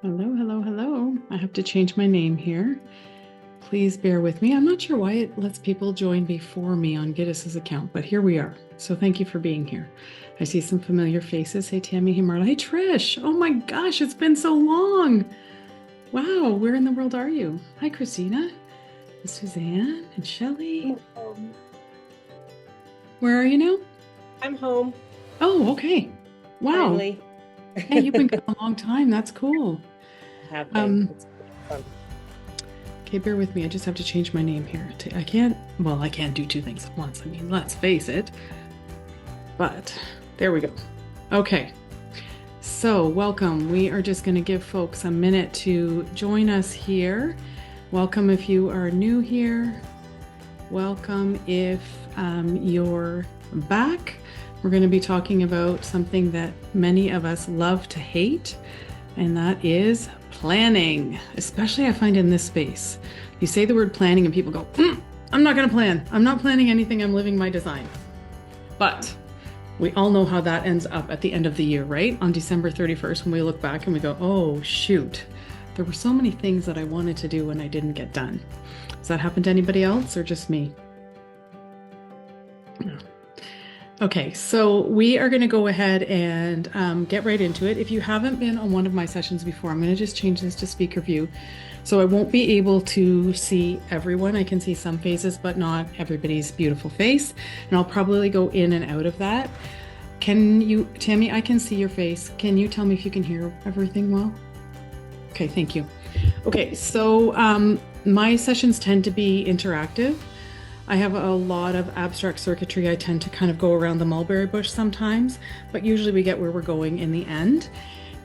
Hello, hello, hello. I have to change my name here. Please bear with me. I'm not sure why it lets people join before me on Giddis's account, but here we are. So thank you for being here. I see some familiar faces. Hey, Tammy. Hey, Marla. Hey, Trish. Oh my gosh, it's been so long. Wow, where in the world are you? Hi, Christina. Suzanne and Shelley. I'm home. Where are you now? I'm home, Oh, okay. Wow. finally. Yeah, you've been gone I a long time. That's cool. have been. Um, It's been fun. Okay, bear with me. I just have to change my name here. I can't, well, I can't do two things at once. I mean, let's face it. But there we go. Okay, so welcome. We are just going to give folks a minute to join us here. Welcome if you are new here. Welcome if you're back. We're going to be talking about something that many of us love to hate, and that is planning, especially I find in this space. You say the word planning and people go, I'm not going to plan. I'm not planning anything. I'm living my design. But we all know how that ends up at the end of the year, right? On December 31st, when we look back and we go, oh, shoot, there were so many things that I wanted to do and I didn't get done. Does that happen to anybody else or just me? No. Okay, so we are going to go ahead and get right into it. If you haven't been on one of my sessions before, I'm going to just change this to speaker view. So I won't be able to see everyone. I can see some faces, but not everybody's beautiful face. And I'll probably go in and out of that. Can you, Tammy, I can see your face. Can you tell me if you can hear everything well? Okay, thank you. Okay, so my sessions tend to be interactive. I have a lot of abstract circuitry. I tend to kind of go around the mulberry bush sometimes, but usually we get where we're going in the end.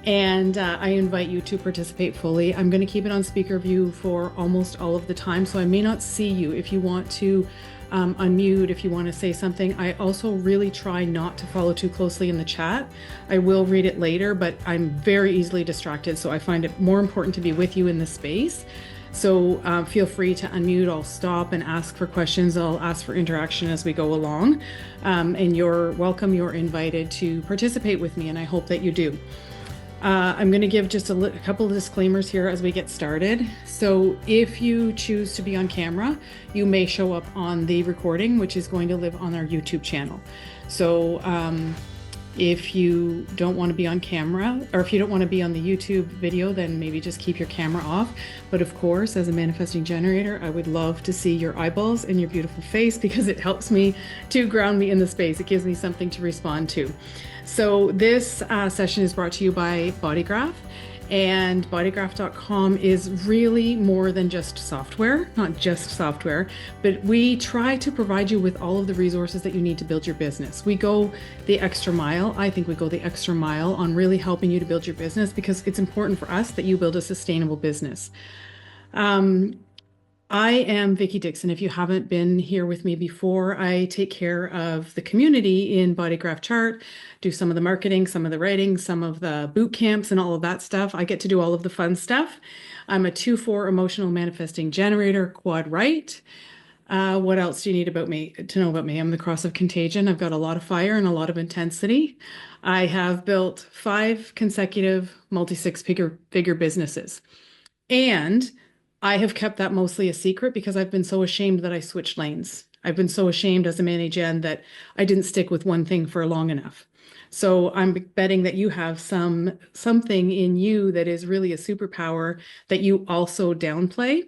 And I invite you to participate fully. I'm going to keep it on speaker view for almost all of the time, so I may not see you. If you want to unmute, if you want to say something, I also really try not to follow too closely in the chat. I will read it later, but I'm very easily distracted, so I find it more important to be with you in the space. So feel free to unmute. I'll stop and ask for questions. I'll ask for interaction as we go along. And you're welcome. You're invited to participate with me, and I hope that you do. I'm going to give just a couple of disclaimers here as we get started. So if you choose to be on camera, you may show up on the recording, which is going to live on our YouTube channel. So if you don't want to be on camera, or if you don't want to be on the YouTube video, then maybe just keep your camera off. But of course, as a manifesting generator, I would love to see your eyeballs and your beautiful face because it helps me to ground me in the space. It gives me something to respond to. So this session is brought to you by Bodygraph. And bodygraph.com is really more than just software, not just software, but we try to provide you with all of the resources that you need to build your business. We go the extra mile. I think we go the extra mile on really helping you to build your business because it's important for us that you build a sustainable business. I am Vicki Dixon. If you haven't been here with me before, I take care of the community in Bodygraph Chart, do some of the marketing, some of the writing, some of the boot camps and all of that stuff. I get to do all of the fun stuff. I'm a 2/4 emotional manifesting generator, quad right. What else do you need about me to know about me? I'm the cross of contagion. I've got a lot of fire and a lot of intensity. I have built 5 consecutive multi-six-figure businesses. And I have kept that mostly a secret because I've been so ashamed that I switched lanes. I've been so ashamed as a manager that I didn't stick with one thing for long enough. So I'm betting that you have something in you that is really a superpower that you also downplay.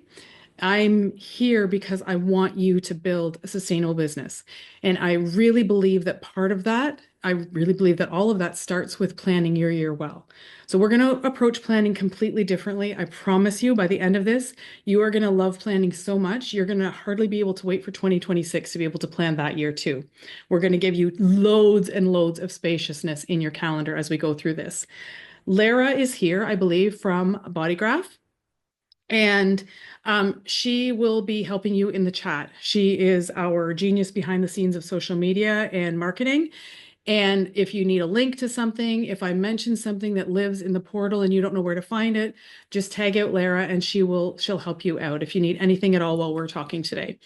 I'm here because I want you to build a sustainable business. And I really believe that part of that, I really believe that all of that starts with planning your year well. So we're going to approach planning completely differently. I promise you by the end of this, you are going to love planning so much. You're going to hardly be able to wait for 2026 to be able to plan that year too. We're going to give you loads and loads of spaciousness in your calendar as we go through this. Lara is here, I believe, from Bodygraph. And she will be helping you in the chat. She is our genius behind the scenes of social media and marketing. And if you need a link to something, if I mention something that lives in the portal and you don't know where to find it, just tag out Lara and she'll help you out if you need anything at all while we're talking today.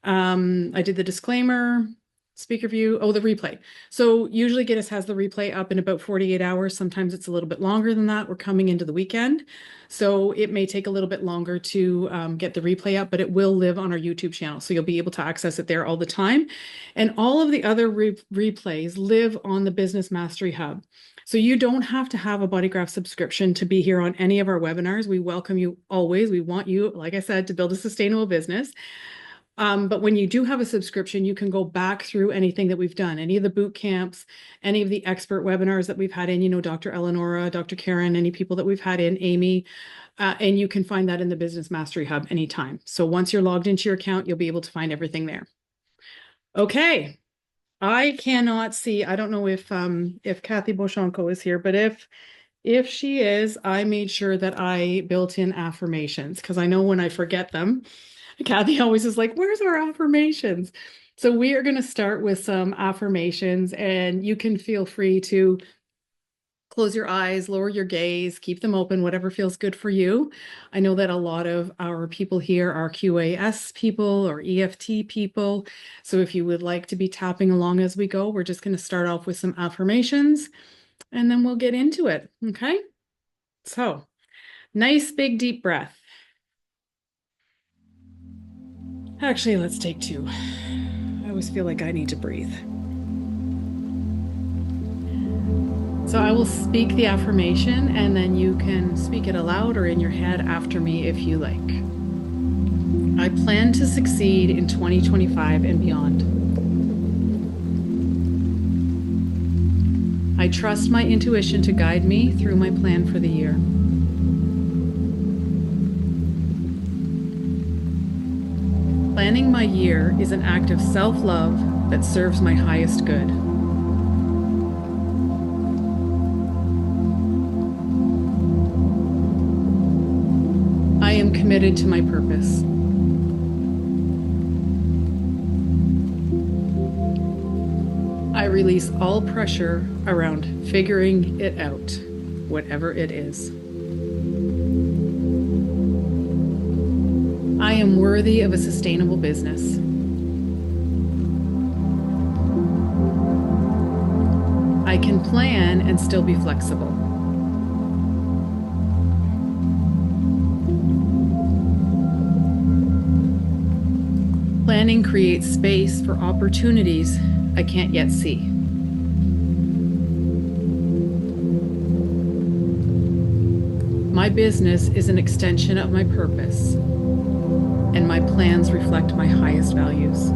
I did the disclaimer. speaker view. Oh, the replay. So usually Guinness has the replay up in about 48 hours. Sometimes it's a little bit longer than that. We're coming into the weekend. So it may take a little bit longer to get the replay up, but it will live on our YouTube channel. So you'll be able to access it there all the time. And all of the other replays live on the Business Mastery Hub. So you don't have to have a Bodygraph subscription to be here on any of our webinars. We welcome you always. We want you, like I said, to build a sustainable business. But when you do have a subscription, you can go back through anything that we've done, any of the boot camps, any of the expert webinars that we've had in, Dr. Eleonora, Dr. Karen, any people that we've had in, Amy, and you can find that in the Business Mastery Hub anytime. So once you're logged into your account, you'll be able to find everything there. Okay. I cannot see, I don't know if Kathy Boshanko is here, but if she is, I made sure that I built in affirmations because I know when I forget them, Kathy always is like, where's our affirmations? So we are going to start with some affirmations, and you can feel free to close your eyes, lower your gaze, keep them open, whatever feels good for you. I know that a lot of our people here are QAS people or EFT people. So if you would like to be tapping along as we go, we're just going to start off with some affirmations and then we'll get into it. Okay. So nice, big, deep breath. Actually, let's take two. I always feel like I need to breathe. So I will speak the affirmation and then you can speak it aloud or in your head after me if you like. I plan to succeed in 2025 and beyond. I trust my intuition to guide me through my plan for the year. Planning my year is an act of self-love that serves my highest good. I am committed to my purpose. I release all pressure around figuring it out, whatever it is. I am worthy of a sustainable business. I can plan and still be flexible. Planning creates space for opportunities I can't yet see. My business is an extension of my purpose, and my plans reflect my highest values.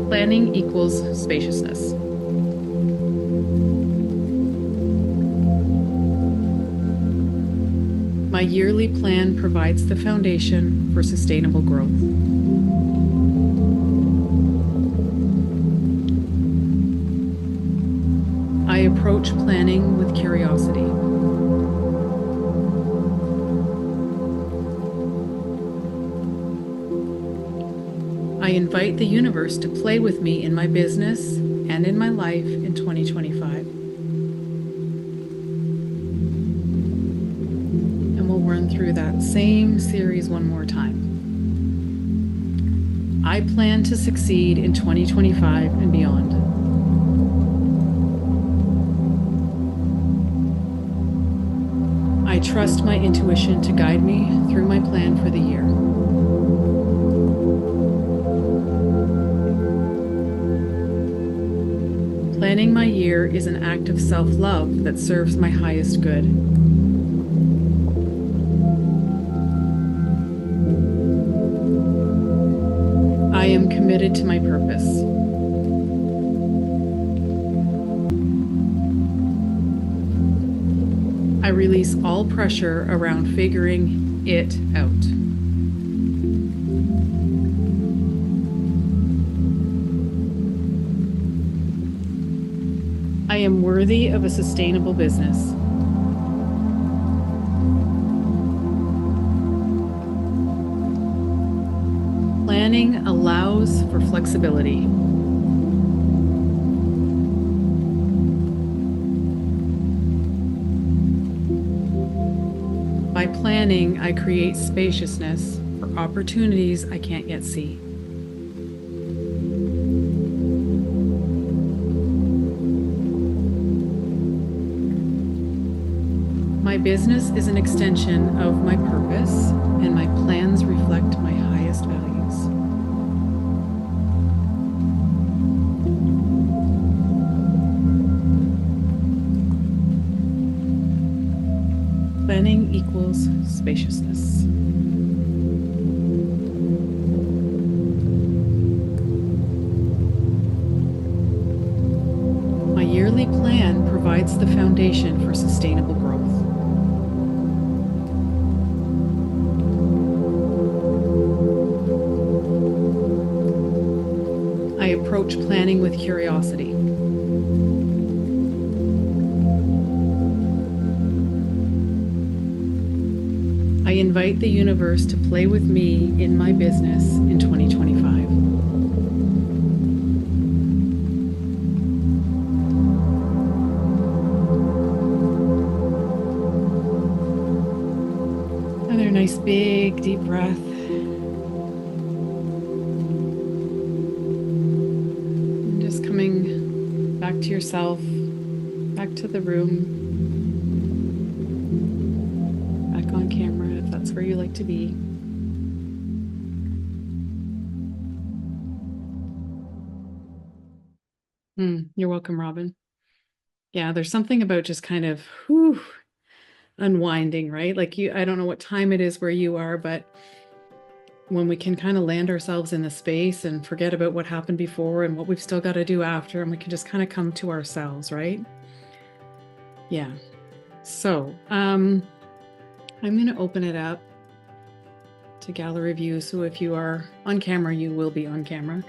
Planning equals spaciousness. My yearly plan provides the foundation for sustainable growth. I approach planning with curiosity. I invite the universe to play with me in my business and in my life in 2025. And we'll run through that same series one more time. I plan to succeed in 2025 and beyond. I trust my intuition to guide me through my plan for the year. Planning my year is an act of self-love that serves my highest good. I am committed to my purpose. I release all pressure around figuring it out. I am worthy of a sustainable business. Planning allows for flexibility. By planning planning, I create spaciousness for opportunities I can't yet see. My business is an extension of my purpose, and my plans reflect my highest values. Planning equals spaciousness. My yearly plan provides the foundation for sustainable growth. I approach planning with curiosity. I invite the universe to play with me in my business in 2025. Another nice big deep breath. And just coming back to yourself, back to the room, back on camera if that's where you like to be. You're welcome, Robin. Yeah, there's something about just kind of unwinding, right? Like I don't know what time it is where you are, but when we can kind of land ourselves in the space and forget about what happened before and what we've still got to do after, and we can just kind of come to ourselves, right? Yeah. So I'm going to open it up to gallery view. So if you are on camera, you will be on camera,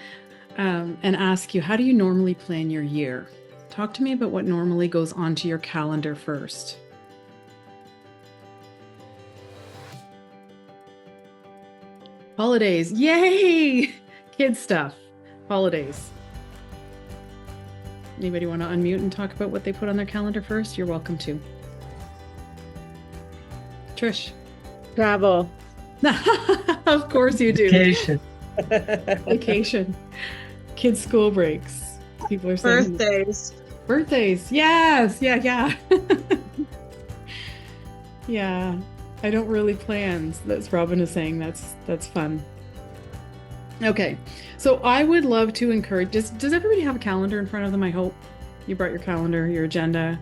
and ask you, how do you normally plan your year? Talk to me about what normally goes onto your calendar first. Holidays. Yay! Kid stuff. Holidays. Anybody want to unmute and talk about what they put on their calendar first? You're welcome to. Trish. Travel. Of course you do. Vacation. Vacation. Kids' school breaks. People are saying Birthdays. Birthdays. Yes. Yeah. Yeah. I don't really plan. That's Robin is saying. That's fun. Okay. So I would love to encourage, does everybody have a calendar in front of them? I hope you brought your calendar, your agenda,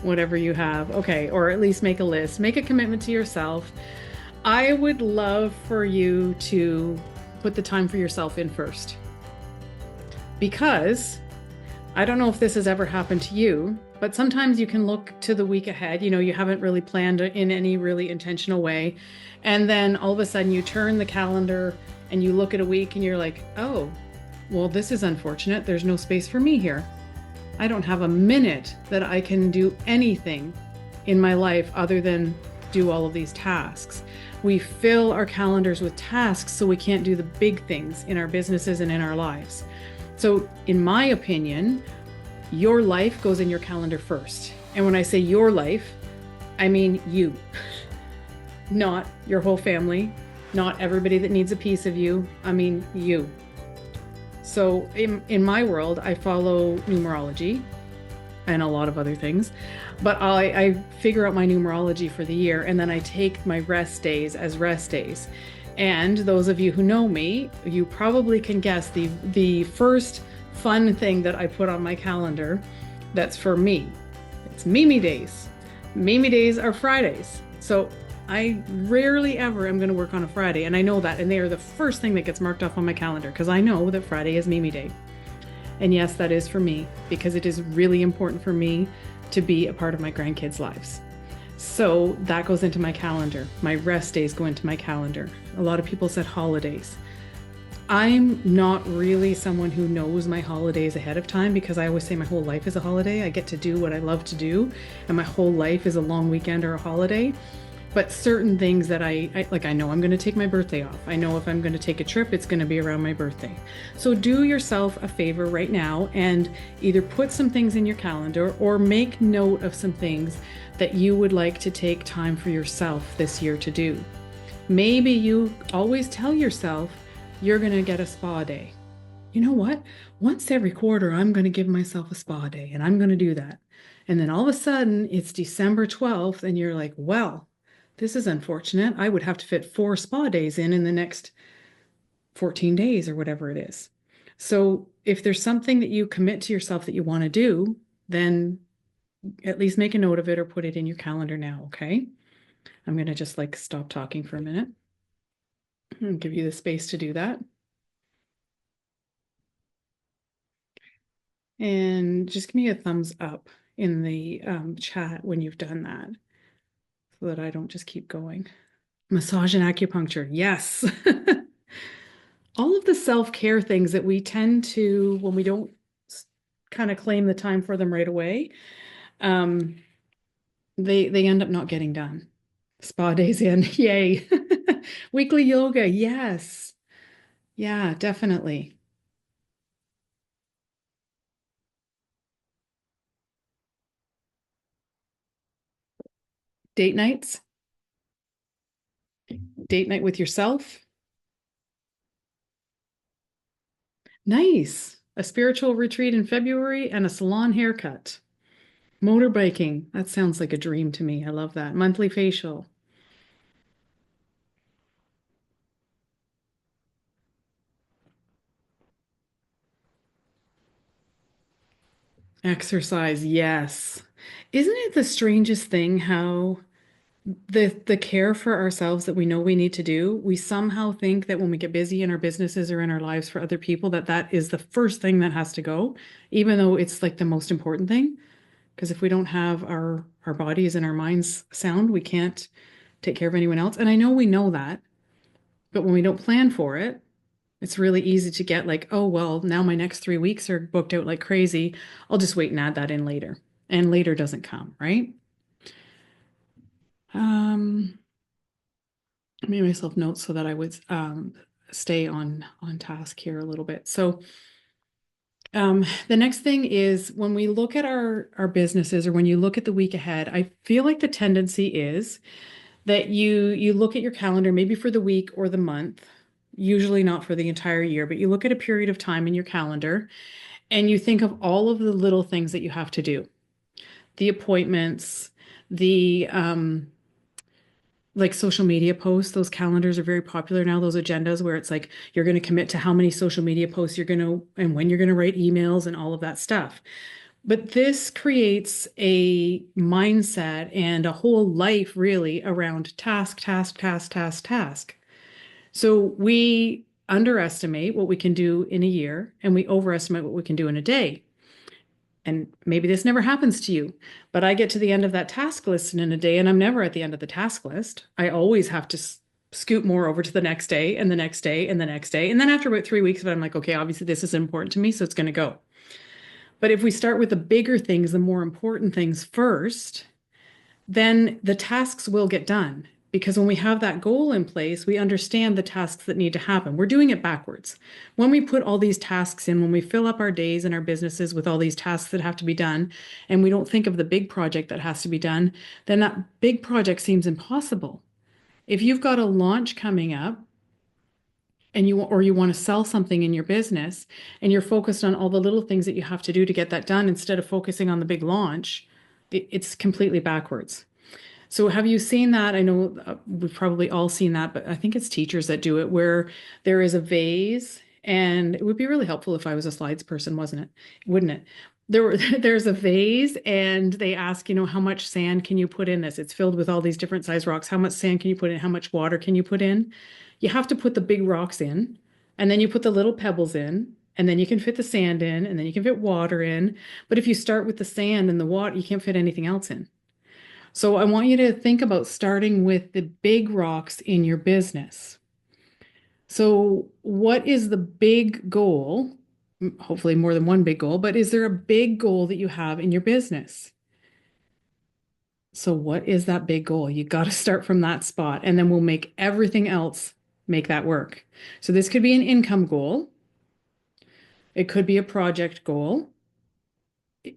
whatever you have. Okay. Or at least make a list, make a commitment to yourself. I would love for you to put the time for yourself in first, because I don't know if this has ever happened to you, but sometimes you can look to the week ahead. You know, you haven't really planned in any really intentional way. And then all of a sudden you turn the calendar and you look at a week and you're like, oh, well, this is unfortunate. There's no space for me here. I don't have a minute that I can do anything in my life other than do all of these tasks. We fill our calendars with tasks so we can't do the big things in our businesses and in our lives. So in my opinion, your life goes in your calendar first. And when I say your life, I mean you, not your whole family, not everybody that needs a piece of you. I mean you. So in my world, I follow numerology and a lot of other things, but I figure out my numerology for the year, and then I take my rest days as rest days. And those of you who know me, you probably can guess the first fun thing that I put on my calendar that's for me. It's Mimi days. Mimi days are Fridays. So I rarely ever am going to work on a Friday, and I know that, and they are the first thing that gets marked off on my calendar because I know that Friday is Mimi day. And yes, that is for me because it is really important for me to be a part of my grandkids' lives. So that goes into my calendar. My rest days go into my calendar. A lot of people said holidays. I'm not really someone who knows my holidays ahead of time because I always say my whole life is a holiday. I get to do what I love to do, and my whole life is a long weekend or a holiday. But certain things that I like, I know I'm going to take my birthday off. I know if I'm going to take a trip, it's going to be around my birthday. So do yourself a favor right now and either put some things in your calendar or make note of some things that you would like to take time for yourself this year to do. Maybe you always tell yourself you're going to get a spa day. You know what? Once every quarter, I'm going to give myself a spa day and I'm going to do that. And then all of a sudden, it's December 12th, and you're like, well, this is unfortunate. I would have to fit 4 spa days in the next 14 days or whatever it is. So if there's something that you commit to yourself that you want to do, then at least make a note of it or put it in your calendar now, okay? I'm going to just like stop talking for a minute and give you the space to do that. And just give me a thumbs up in the chat when you've done that so that I don't just keep going. Massage and acupuncture. Yes. All of the self-care things that we tend to, when we don't kind of claim the time for them right away, um, they end up not getting done. Spa days in, yay. Weekly yoga, yes. Yeah, definitely. Date nights, date night with yourself. Nice. A spiritual retreat in February and a salon haircut. Motorbiking. That sounds like a dream to me. I love that. Monthly facial. Exercise. Yes. Isn't it the strangest thing how the care for ourselves that we know we need to do, we somehow think that when we get busy in our businesses or in our lives for other people, that that is the first thing that has to go, even though it's like the most important thing. Because if we don't have our bodies and our minds sound, we can't take care of anyone else. And I know we know that, but when we don't plan for it, it's really easy to get like, oh, well, now my next 3 weeks are booked out like crazy. I'll just wait and add that in later. And later doesn't come, right? Um, I made myself notes so that I would stay on task here a little bit. So the next thing is when we look at our businesses or when you look at the week ahead, I feel like the tendency is that you look at your calendar maybe for the week or the month, usually not for the entire year, but you look at a period of time in your calendar and you think of all of the little things that you have to do, the appointments, the like social media posts. Those calendars are very popular now, those agendas where it's like you're going to commit to how many social media posts you're going to and when you're going to write emails and all of that stuff. But this creates a mindset and a whole life really around task, task, task, task, task. So we underestimate what we can do in a year and we overestimate what we can do in a day. And maybe this never happens to you, but I get to the end of that task list in a day and I'm never at the end of the task list. I always have to scoot more over to the next day and the next day and the next day. And then after about 3 weeks of it, I'm like, okay, obviously this is important to me, so it's going to go. But if we start with the bigger things, the more important things first, then the tasks will get done. Because when we have that goal in place, we understand the tasks that need to happen. We're doing it backwards. When we put all these tasks in, when we fill up our days and our businesses with all these tasks that have to be done, and we don't think of the big project that has to be done, then that big project seems impossible. If you've got a launch coming up, and you want to sell something in your business and you're focused on all the little things that you have to do to get that done instead of focusing on the big launch, it's completely backwards. So have you seen that? I know we've probably all seen that, but I think it's teachers that do it where there is a vase and it would be really helpful if I was a slides person, wasn't it? Wouldn't it? There's a vase and they ask, how much sand can you put in this? It's filled with all these different size rocks. How much sand can you put in? How much water can you put in? You have to put the big rocks in and then you put the little pebbles in and then you can fit the sand in and then you can fit water in. But if you start with the sand and the water, you can't fit anything else in. So I want you to think about starting with the big rocks in your business. So what is the big goal? Hopefully more than one big goal, but is there a big goal that you have in your business? So what is that big goal? You got to start from that spot, and then we'll make everything else make that work. So this could be an income goal. It could be a project goal.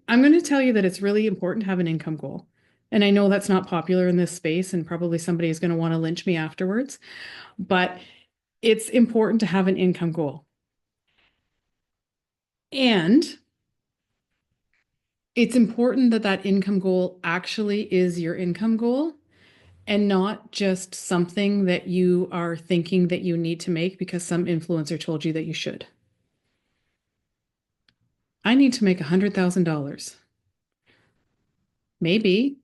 I'm going to tell you that it's really important to have an income goal. And I know that's not popular in this space, and probably somebody is going to want to lynch me afterwards, but it's important to have an income goal. And it's important that that income goal actually is your income goal and not just something that you are thinking that you need to make because some influencer told you that you should. I need to make $100,000. Maybe,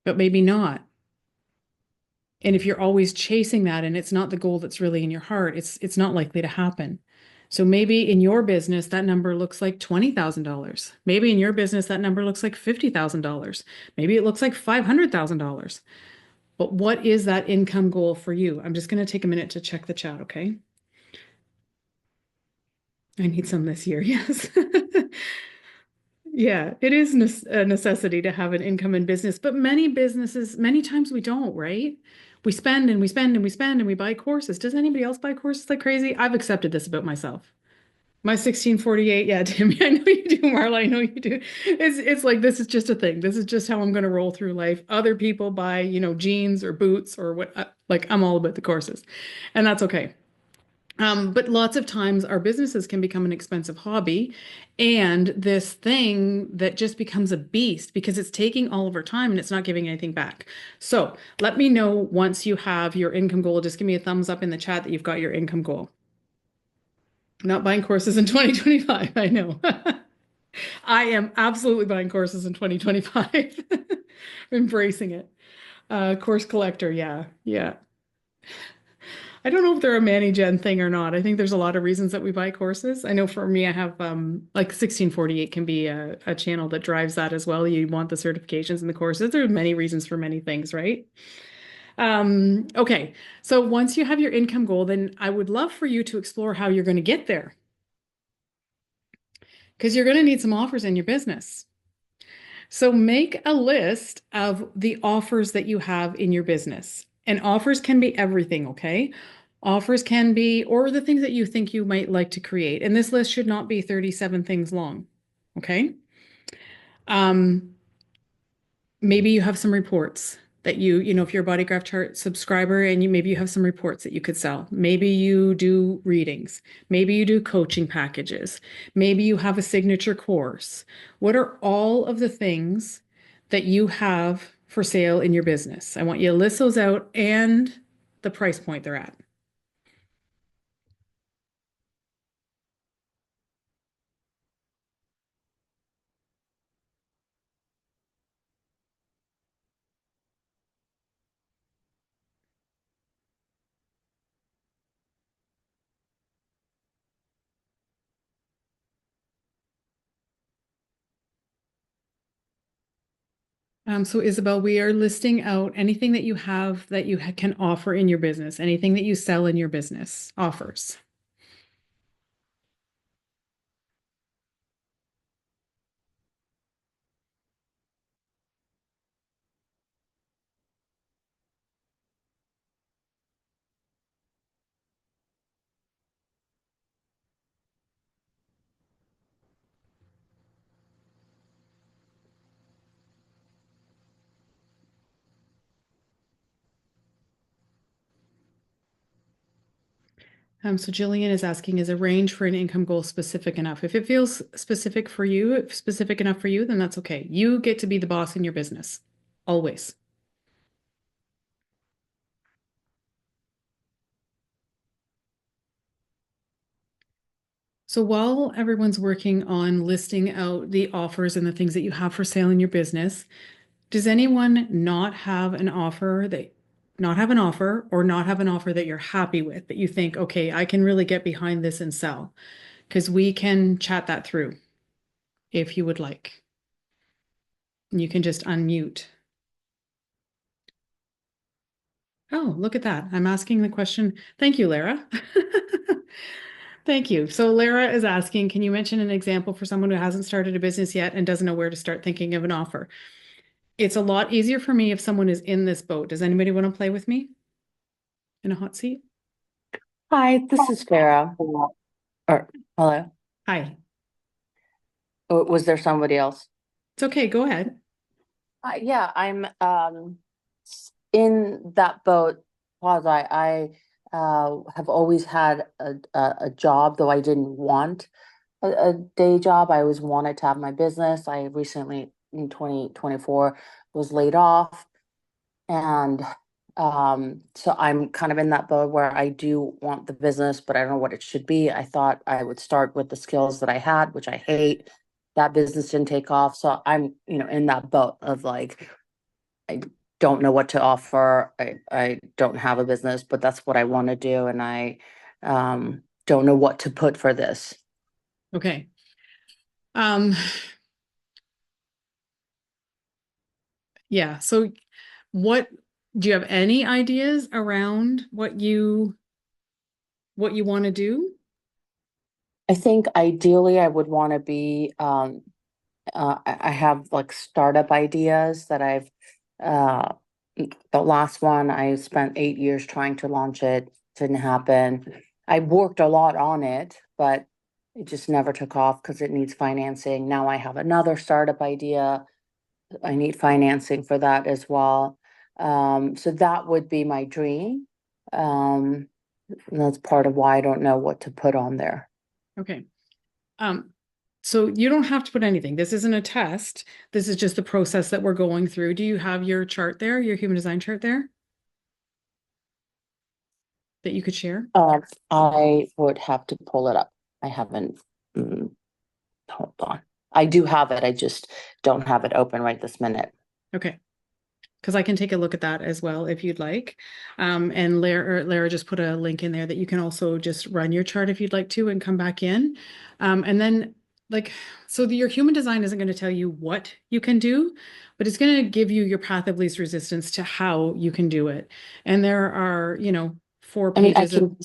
but maybe not. And if you're always chasing that and it's not the goal that's really in your heart, it's not likely to happen. So maybe in your business that number looks like $20,000. Maybe in your business that number looks like $50,000. Maybe it looks like $500,000. But what is that income goal for you? I'm just going to take a minute to check the chat, okay? I need some this year, yes. Yeah, it is a necessity to have an income in business, but many businesses, many times we don't, right? We spend and we spend and we spend and we buy courses. Does anybody else buy courses like crazy? I've accepted this about myself. My 1648, yeah, Timmy, I know you do, Marla, I know you do. It's like this is just a thing. This is just how I'm going to roll through life. Other people buy, jeans or boots or what, like I'm all about the courses, and that's okay. But lots of times our businesses can become an expensive hobby and this thing that just becomes a beast because it's taking all of our time and it's not giving anything back. So let me know once you have your income goal. Just give me a thumbs up in the chat that you've got your income goal. Not buying courses in 2025. I know. I am absolutely buying courses in 2025. Embracing it. Course collector. Yeah. Yeah. I don't know if they're a Manny Gen thing or not. I think there's a lot of reasons that we buy courses. I know for me, I have like 1648 can be a channel that drives that as well. You want the certifications and the courses. There are many reasons for many things, right? Okay, so once you have your income goal, then I would love for you to explore how you're going to get there because you're going to need some offers in your business. So make a list of the offers that you have in your business. And offers can be everything, okay? Offers can be, or the things that you think you might like to create. And this list should not be 37 things long, okay? Um, Maybe you have some reports that if you're a Bodygraph chart subscriber and maybe you have some reports that you could sell. Maybe you do readings. Maybe you do coaching packages. Maybe you have a signature course. What are all of the things that you have for sale in your business? I want you to list those out and the price point they're at. So Isabel, we are listing out anything that you have that you can offer in your business, anything that you sell in your business, offers. So Jillian is asking, is a range for an income goal specific enough? If it feels specific for you, if specific enough for you, then that's okay. You get to be the boss in your business, always. So while everyone's working on listing out the offers and the things that you have for sale in your business, does anyone not have an offer or not have an offer that you're happy with, that you think, okay, I can really get behind this and sell? Because we can chat that through if you would like. You can just unmute. Oh, look at that. I'm asking the question. Thank you, Lara. Thank you. So Lara is asking, can you mention an example for someone who hasn't started a business yet and doesn't know where to start thinking of an offer? It's a lot easier for me if someone is in this boat. Does anybody want to play with me in a hot seat? Hi, this is Farah. Or hello. Hi. Was there somebody else? It's okay. Go ahead. Yeah, I'm in that boat. Quasi. I have always had a job, though I didn't want a day job. I always wanted to have my business. I recently in 2024 was laid off. And so I'm kind of in that boat where I do want the business, but I don't know what it should be. I thought I would start with the skills that I had, which I hate. That business didn't take off. So I'm, in that boat of like, I don't know what to offer. I don't have a business, but that's what I want to do. And I don't know what to put for this. Okay. Um, yeah. So what do you have any ideas around what you want to do? I think ideally I would want to be I have like startup ideas that I've uh the last one I spent 8 years trying to launch it, didn't happen. I worked a lot on it, but it just never took off because it needs financing. Now I have another startup idea. I need financing for that as well. So that would be my dream. Um, and that's part of why I don't know what to put on there. Okay. Um, so you don't have to put anything. This isn't a test. This is just the process that we're going through. Do you have your chart there, your human design chart there that you could share? I would have to pull it up. I haven't. mm, Hold on. I do have it. I just don't have it open right this minute. Okay. Because I can take a look at that as well if you'd like. And Lara just put a link in there that you can also just run your chart if you'd like to and come back in. And then like, so your human design isn't going to tell you what you can do, but it's going to give you your path of least resistance to how you can do it. And there are, 4 I mean, I pages of, can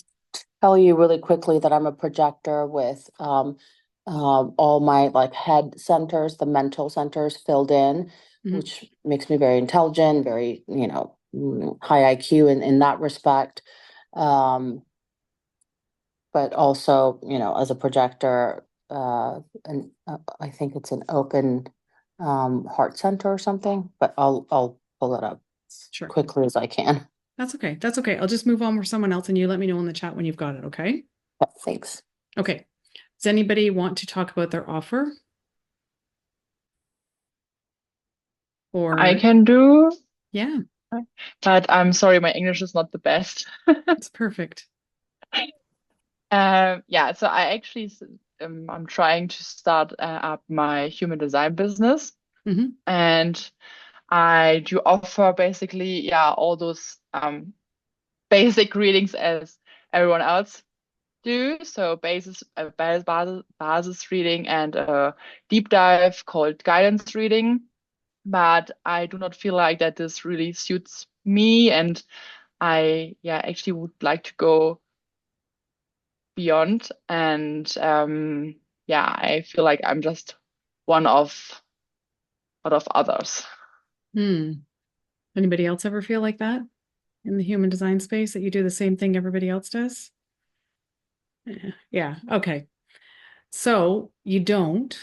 tell you really quickly that I'm a projector with all my like head centers, the mental centers filled in, Mhm, which makes me very intelligent, very, high IQ in that respect. Um, but also, as a projector, and I think it's an open heart center or something, but I'll pull it up as sure. quickly as I can. That's okay. That's okay. I'll just move on with someone else and you let me know in the chat when you've got it, okay? But thanks. Okay. Does anybody want to talk about their offer? I Or, can do, yeah, but I'm sorry, my English is not the best. it's perfect. Yeah, so I'm trying to start up my human design business, Hmm. and I do offer basically, yeah, all those basic readings as everyone else do. So basis reading and a deep dive called guidance reading. But I do not feel like that this really suits me, and I yeah actually would like to go beyond, and yeah, I feel like I'm just one of out of others. Hmm. Anybody else ever feel like that in the human design space that you do the same thing everybody else does? Yeah. Okay. So you don't.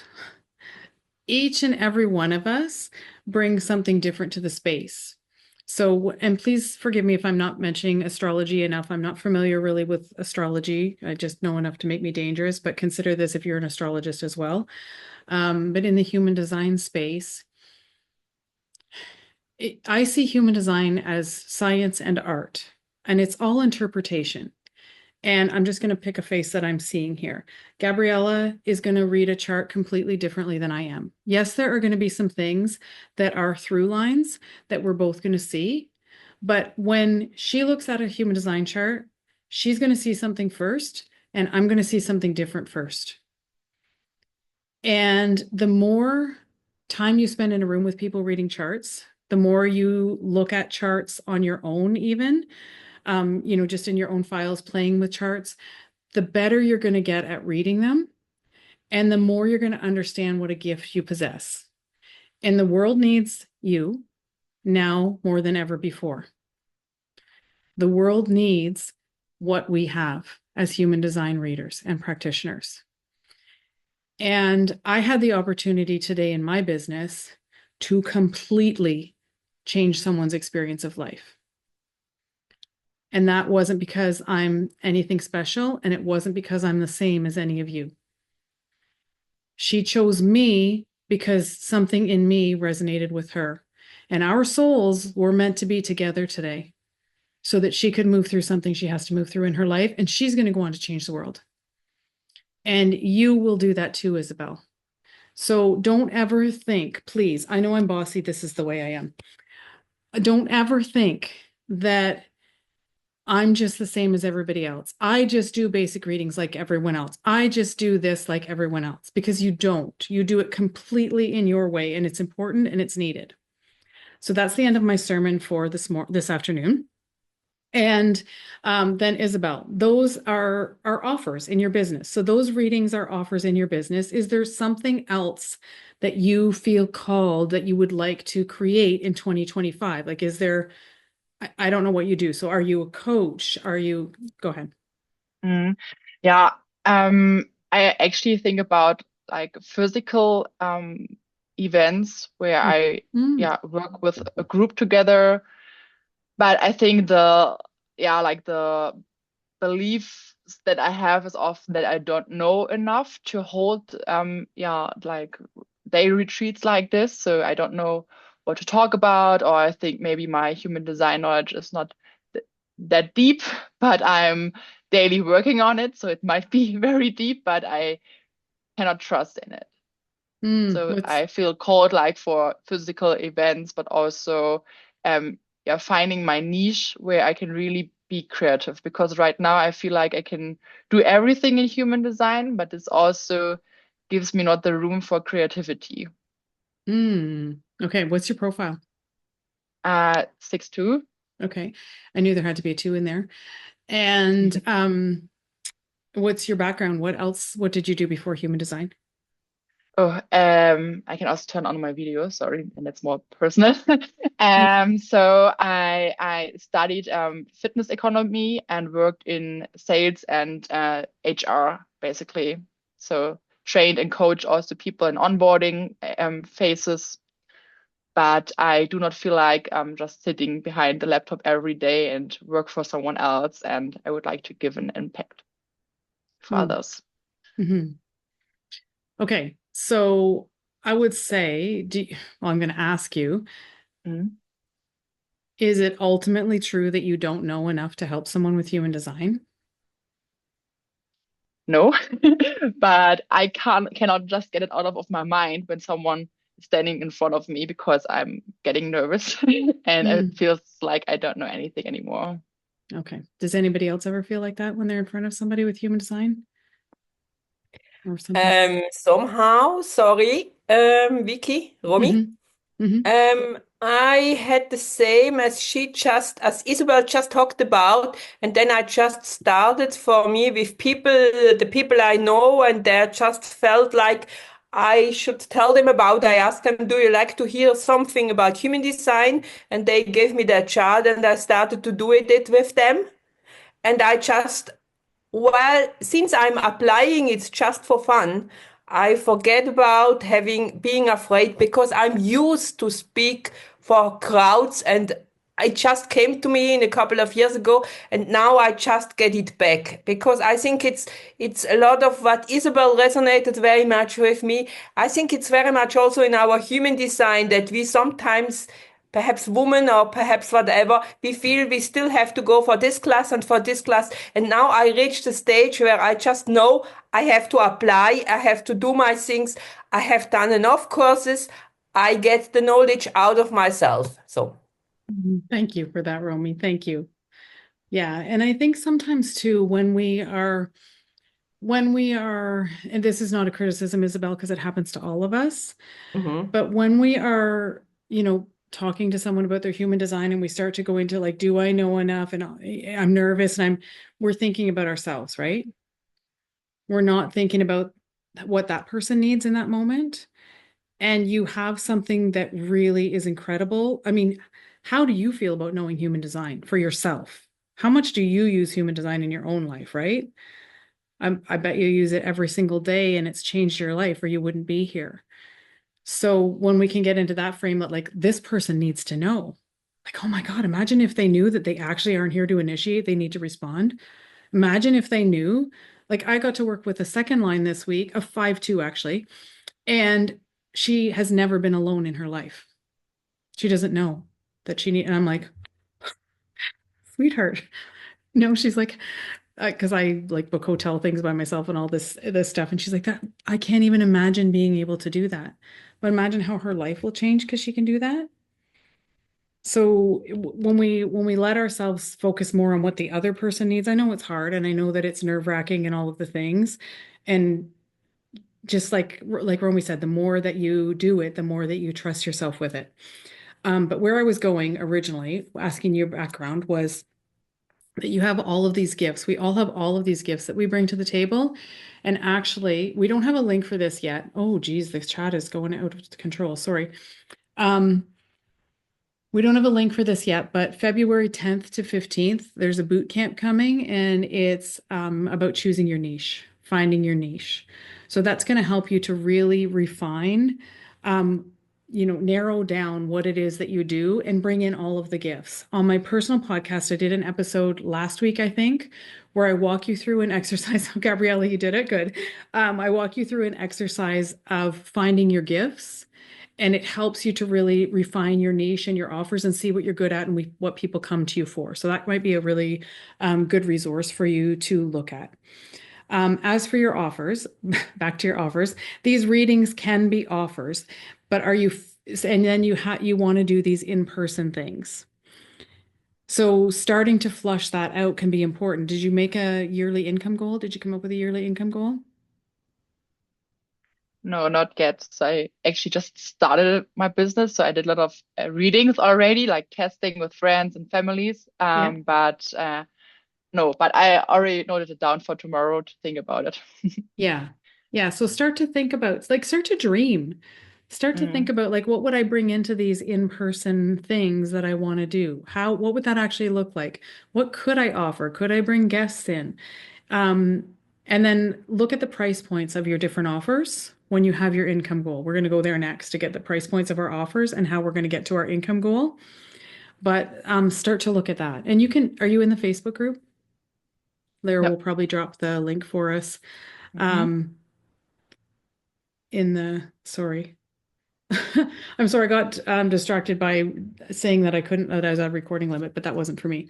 Each and every one of us brings something different to the space. So, and please forgive me if I'm not mentioning astrology enough. I'm not familiar really with astrology. I just know enough to make me dangerous, but consider this if you're an astrologist as well. But in the human design space, I see human design as science and art, and it's all interpretation. And I'm just going to pick a face that I'm seeing here. Gabriella is going to read a chart completely differently than I am. Yes, there are going to be some things that are through lines that we're both going to see. But when she looks at a human design chart, she's going to see something first, and I'm going to see something different first. And the more time you spend in a room with people reading charts, the more you look at charts on your own, even, just in your own files, playing with charts, the better you're going to get at reading them. And the more you're going to understand what a gift you possess. And the world needs you now more than ever before. The world needs what we have as human design readers and practitioners. And I had the opportunity today in my business to completely change someone's experience of life. And that wasn't because I'm anything special, and it wasn't because I'm the same as any of you. She chose me because something in me resonated with her. And our souls were meant to be together today so that she could move through something she has to move through in her life. And she's going to go on to change the world. And you will do that too, Isabel. So don't ever think, please, I know I'm bossy. This is the way I am. Don't ever think that I'm just the same as everybody else. I just do basic readings like everyone else. I just do this like everyone else, because you don't. You do it completely in your way, and it's important and it's needed. So that's the end of my sermon for this afternoon. And then Isabel, those are offers in your business. So those readings are offers in your business. Is there something else that you feel called that you would like to create in 2025? Like, is there, I don't know what you do. So are you a coach? Go ahead. Yeah, I actually think about like physical events where I work with a group together. But I think the beliefs that I have is often that I don't know enough to hold like day retreats like this. So I don't know what to talk about, or I think maybe my human design knowledge is not that deep, but I'm daily working on it. So it might be very deep, but I cannot trust in it. So I feel called like for physical events, but also finding my niche where I can really be creative, because right now I feel like I can do everything in human design, but this also gives me not the room for creativity. Okay, what's your profile? 6'2". Okay, I knew there had to be a 2 in there. And what's your background? What did you do before human design? Oh, I can also turn on my video, sorry, and that's more personal. So I studied fitness economy and worked in sales and HR, basically. So trained and coach also people in onboarding phases. But I do not feel like I'm just sitting behind the laptop every day and work for someone else. And I would like to give an impact for others. Mm-hmm. Okay, so I would say, I'm going to ask you, is it ultimately true that you don't know enough to help someone with human design? No, but I cannot just get it out of my mind when someone is standing in front of me, because I'm getting nervous and it feels like I don't know anything anymore. Okay. Does anybody else ever feel like that when they're in front of somebody with human design? Or something? Somehow, sorry, Vicky, Romy. I had the same as Isabel just talked about, and then I just started for me with the people I know, and they just felt like I should tell them about. I asked them, "Do you like to hear something about human design?" And they gave me their chart, and I started to do it with them. And since I'm applying it just for fun, I forget about being afraid, because I'm used to speak for crowds, and it just came to me in a couple of years ago, and now I just get it back, because I think it's a lot of what Isabel resonated very much with me. I think it's very much also in our human design that we sometimes, perhaps women or perhaps whatever, we feel we still have to go for this class and for this class. And now I reached the stage where I just know I have to apply, I have to do my things, I have done enough courses, I get the knowledge out of myself. So thank you for that, Romy. Thank you. Yeah, and I think sometimes too, when we are, and this is not a criticism, Isabel, because it happens to all of us, but when we are, talking to someone about their human design and we start to go into like, do I know enough? And I'm nervous, and we're thinking about ourselves, right? We're not thinking about what that person needs in that moment. and you have something that really is incredible. I mean, how do you feel about knowing human design for yourself? How much do you use human design in your own life, right? I bet you use it every single day and it's changed your life or you wouldn't be here. So when we can get into that frame that like this person needs to know, like, oh my God, imagine if they knew that they actually aren't here to initiate, they need to respond. Imagine if they knew, like I got to work with a second line this week, a 5-2 actually, and she has never been alone in her life. She doesn't know that she need, and I'm like, sweetheart. No, she's like, because I like book hotel things by myself and all this stuff. And she's like, that I can't even imagine being able to do that. But imagine how her life will change because she can do that. So when we let ourselves focus more on what the other person needs, I know it's hard and I know that it's nerve-wracking and all of the things. And just like Romy said, the more that you do it, the more that you trust yourself with it. But where I was going originally, asking your background, was that you have all of these gifts. We all have all of these gifts that we bring to the table. And actually, we don't have a link for this yet. Oh, geez, this chat is going out of control. Sorry. We don't have a link for this yet, but February 10th to 15th, there's a boot camp coming, and it's about choosing your niche, finding your niche. So that's going to help you to really refine, narrow down what it is that you do and bring in all of the gifts. On my personal podcast, I did an episode last week, I think, where I walk you through an exercise. Gabriella, you did it. Good. I walk you through an exercise of finding your gifts. And it helps you to really refine your niche and your offers and see what you're good at and what people come to you for. So that might be a really good resource for you to look at. As for your offers, back to your offers, these readings can be offers, but and then you want to do these in-person things. So starting to flush that out can be important. Did you make a yearly income goal? Did you come up with a yearly income goal? No, not yet. So I actually just started my business. So I did a lot of readings already, like casting with friends and families. Yeah. But no, but I already noted it down for tomorrow to think about it. Yeah. Yeah. So start to think about, like, start to dream. Start to think Mm, about, like, what would I bring into these in-person things that I want to do? What would that actually look like? What could I offer? Could I bring guests in? And then look at the price points of your different offers when you have your income goal. We're going to go there next to get the price points of our offers and how we're going to get to our income goal. But start to look at that. And are you in the Facebook group? Lara will yep. probably drop the link for us. Hmm. Sorry. I'm sorry, I got distracted by saying that that I was at a recording limit, but that wasn't for me.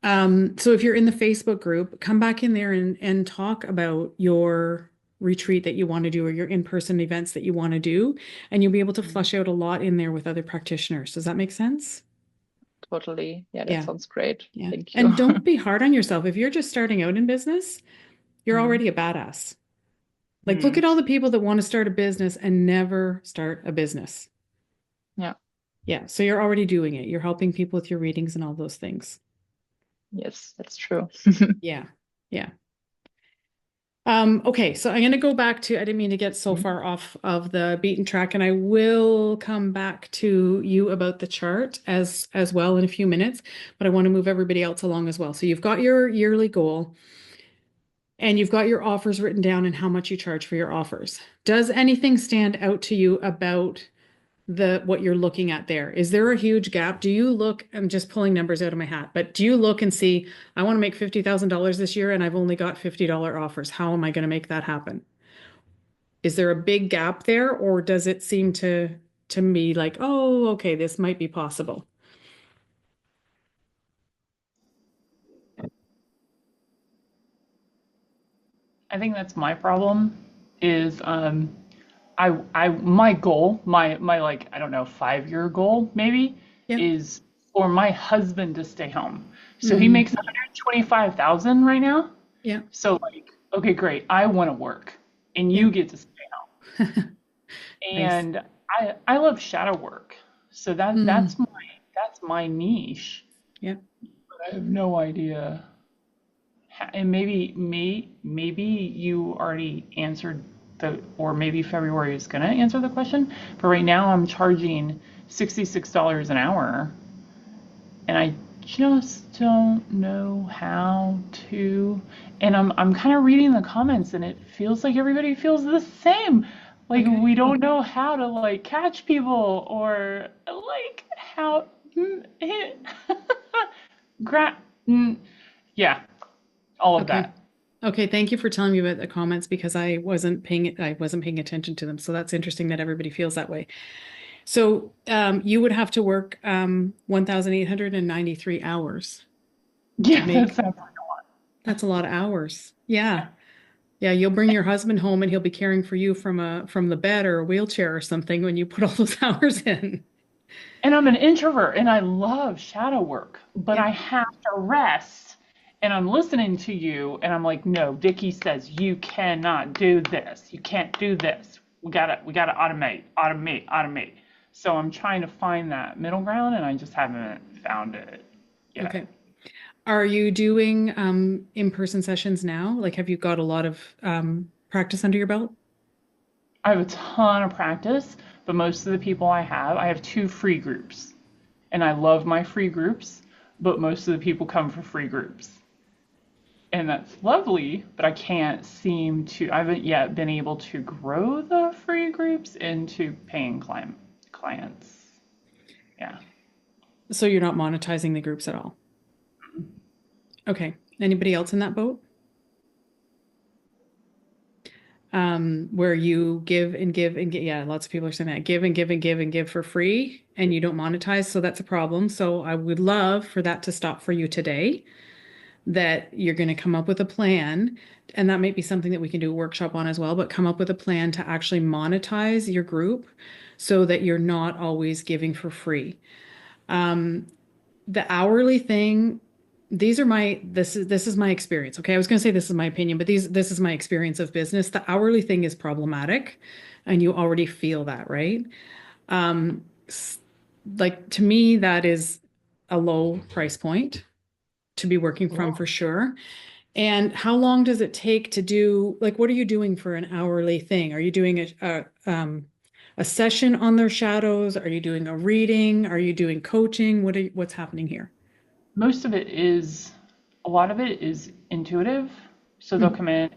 So if you're in the Facebook group, come back in there and talk about your retreat that you want to do or your in-person events that you want to do, and you'll be able to flush out a lot in there with other practitioners. Does that make sense? Totally. Yeah, that Yeah. sounds great. Yeah. Thank you. And don't be hard on yourself. If you're just starting out in business, you're Mm, already a badass. Like, look mm, at all the people that want to start a business and never start a business. yeah. Yeah. So you're already doing it. You're helping people with your readings and all those things. Yes, that's true. Yeah. Yeah. Okay, so I'm going to go back to, I didn't mean to get so far off of the beaten track, and I will come back to you about the chart as well in a few minutes, but I want to move everybody else along as well. So you've got your yearly goal and you've got your offers written down and how much you charge for your offers. Does anything stand out to you about what you're looking at there? Is there a huge gap? Do you look, I'm just pulling numbers out of my hat, but do you look and see, I want to make $50,000 this year and I've only got $50 offers. How am I going to make that happen? Is there a big gap there, or does it seem to me like, oh, okay, this might be possible? I think that's my problem is my goal, my like, I don't know, 5-year goal maybe Yeah. is for my husband to stay home. So he Mm, makes 125,000 right now. yeah. So like, okay, great. I want to work and Yeah. you get to stay home. Nice. And I love shadow work. So Mm, that's my niche. yeah. But I have no idea. And maybe you already answered or maybe February is going to answer the question. But right now I'm charging $66 an hour, and I just don't know how to. And I'm kind of reading the comments, and it feels like everybody feels the same. Like Okay. we don't know how to like catch people or like how gra- yeah, all of Okay. that. Okay, thank you for telling me about the comments because I wasn't paying attention to them. So that's interesting that everybody feels that way. So you would have to work 1,893 hours to Yeah, that make sounds like a lot. that's a lot of hours. Yeah. Yeah, you'll bring your husband home and he'll be caring for you from the bed or a wheelchair or something when you put all those hours in. And I'm an introvert and I love shadow work, but Yeah. I have to rest. And I'm listening to you and I'm like, no, Vicky says you cannot do this. You can't do this. We gotta automate. So I'm trying to find that middle ground and I just haven't found it yet. Okay. Are you doing in-person sessions now? Like, have you got a lot of practice under your belt? I have a ton of practice, but most of the people I have two free groups. And I love my free groups, but most of the people come for free groups. And that's lovely, but I haven't yet been able to grow the free groups into paying clients. Yeah. So you're not monetizing the groups at all? Okay. Anybody else in that boat? Where you give and give and give. Yeah, lots of people are saying that. Give and give and give and give for free and you don't monetize. So that's a problem. So I would love for that to stop for you today, that you're going to come up with a plan. And that might be something that we can do a workshop on as well, but come up with a plan to actually monetize your group so that you're not always giving for free. The hourly thing, this is my experience. Okay. I was going to say this is my opinion, but this is my experience of business. The hourly thing is problematic and you already feel that, right? Um, like to me, that is a low price point to be working from for sure. And how long does it take to do, like, what are you doing for an hourly thing? Are you doing a session on their shadows? Are you doing a reading? Are you doing coaching? What's happening here? Most of it is, a lot of it is intuitive. So they'll Mhm. come in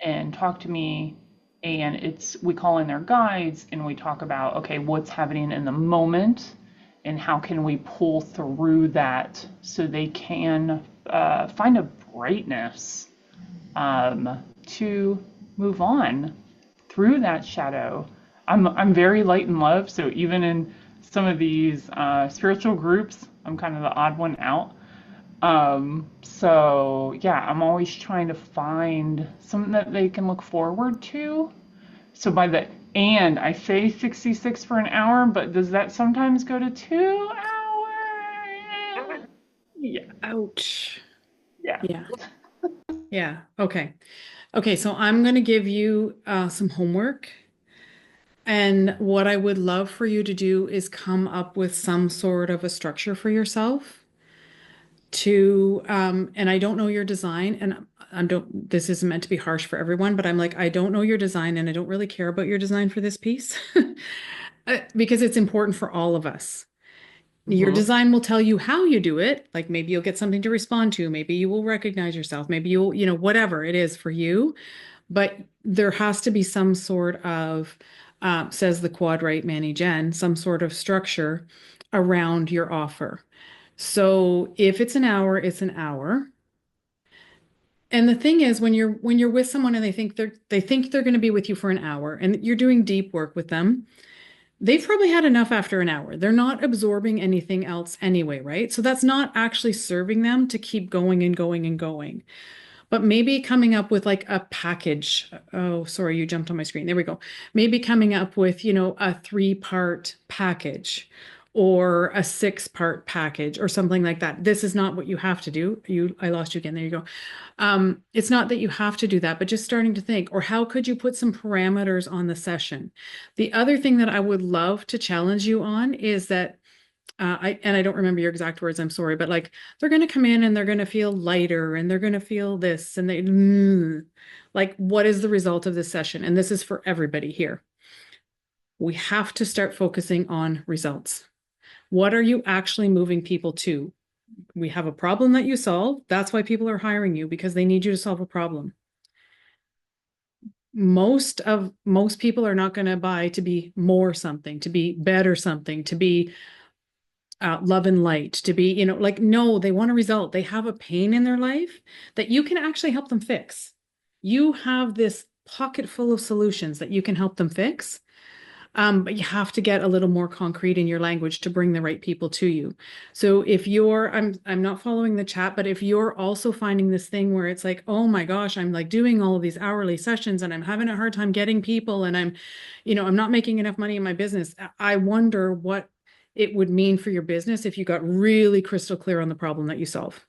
and talk to me, and we call in their guides and we talk about, okay, what's happening in the moment and how can we pull through that so they can find a brightness to move on through that shadow. I'm very light in love, so even in some of these spiritual groups, I'm kind of the odd one out. So yeah, I'm always trying to find something that they can look forward to. So and I say 66 for an hour, but does that sometimes go to 2 hours? Yeah, Ouch. yeah. Yeah. Yeah. Okay. Okay. So I'm going to give you some homework. And what I would love for you to do is come up with some sort of a structure for yourself and I don't know your design, and this isn't meant to be harsh for everyone, but I'm like, I don't know your design and I don't really care about your design for this piece because it's important for all of us. Your Hmm. design will tell you how you do it. Like maybe you'll get something to respond to. Maybe you will recognize yourself. Maybe whatever it is for you. But there has to be some sort of, says the Quad Manny Jen, some sort of structure around your offer. So if it's an hour, it's an hour. And the thing is, when you're with someone and they think they're going to be with you for an hour and you're doing deep work with them, they've probably had enough after an hour. They're not absorbing anything else anyway, right? So that's not actually serving them to keep going and going and going. But maybe coming up with like a package. Oh, sorry, you jumped on my screen. There we go. Maybe coming up with, a 3-part package or a 6-part package or something like that. This is not what you have to do. I lost you again. There you go. It's not that you have to do that, but just starting to think, or how could you put some parameters on the session? The other thing that I would love to challenge you on is that I don't remember your exact words, I'm sorry, but like they're going to come in and they're going to feel lighter and they're going to feel this and like, what is the result of this session? And this is for everybody here. We have to start focusing on results. What are you actually moving people to? We have a problem that you solve. That's why people are hiring you, because they need you to solve a problem. Most people are not going to buy to be more something, to be better something, to be love and light, to be, like, no, they want a result. They have a pain in their life that you can actually help them fix. You have this pocket full of solutions that you can help them fix. But you have to get a little more concrete in your language to bring the right people to you. So if I'm not following the chat, but if you're also finding this thing where it's like, oh my gosh, I'm like doing all of these hourly sessions and I'm having a hard time getting people and I'm not making enough money in my business. I wonder what it would mean for your business if you got really crystal clear on the problem that you solve.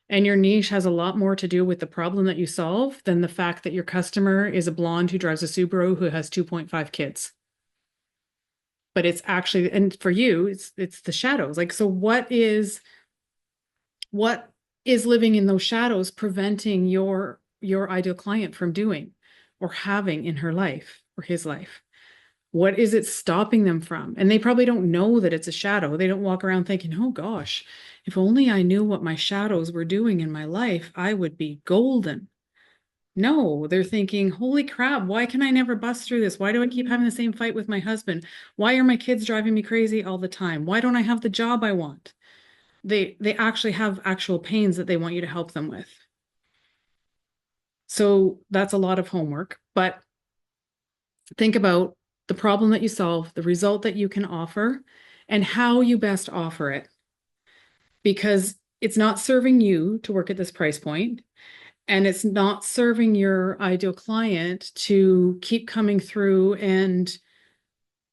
And your niche has a lot more to do with the problem that you solve than the fact that your customer is a blonde who drives a Subaru who has 2.5 kids. But it's actually, and for you, it's the shadows. Like, so what is living in those shadows preventing your ideal client from doing or having in her life or his life? What is it stopping them from? And they probably don't know that it's a shadow. They don't walk around thinking, oh gosh, if only I knew what my shadows were doing in my life, I would be golden. No, they're thinking, holy crap, why can I never bust through this? Why do I keep having the same fight with my husband? Why are my kids driving me crazy all the time? Why don't I have the job I want? They actually have actual pains that they want you to help them with. So that's a lot of homework, but think about the problem that you solve, the result that you can offer, and how you best offer it. Because it's not serving you to work at this price point, and it's not serving your ideal client to keep coming through and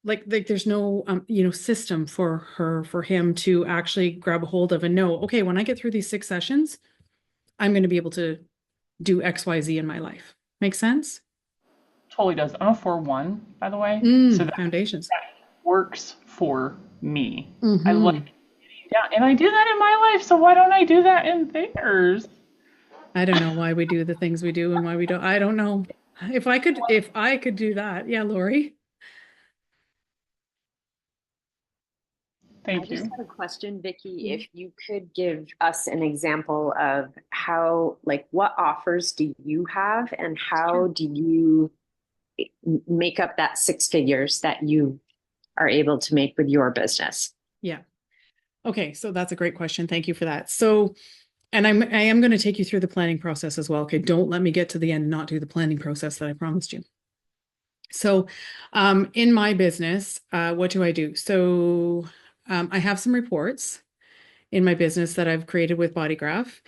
like there's no system for him to actually grab a hold of and know, okay, when I get through these 6 sessions, I'm going to be able to do XYZ in my life. Make sense? Totally does. I'm a 4-1, by the way. So that Foundations. works for me. Mm-hmm. I like getting down, and I do that in my life, so why don't I do that in theirs? I don't know why we do the things we do and why we don't. I don't know. If I could do that. Yeah, Lori. Thank I just you. had a question, Vicky. If you could give us an example of how, like, what offers do you have and how do you make up that 6 figures that you are able to make with your business? Yeah. Okay, so that's a great question. Thank you for that. So, and I am going to take you through the planning process as well. Okay, don't let me get to the end and not do the planning process that I promised you. So, in my business, what do I do? So, I have some reports in my business that I've created with Bodygraph,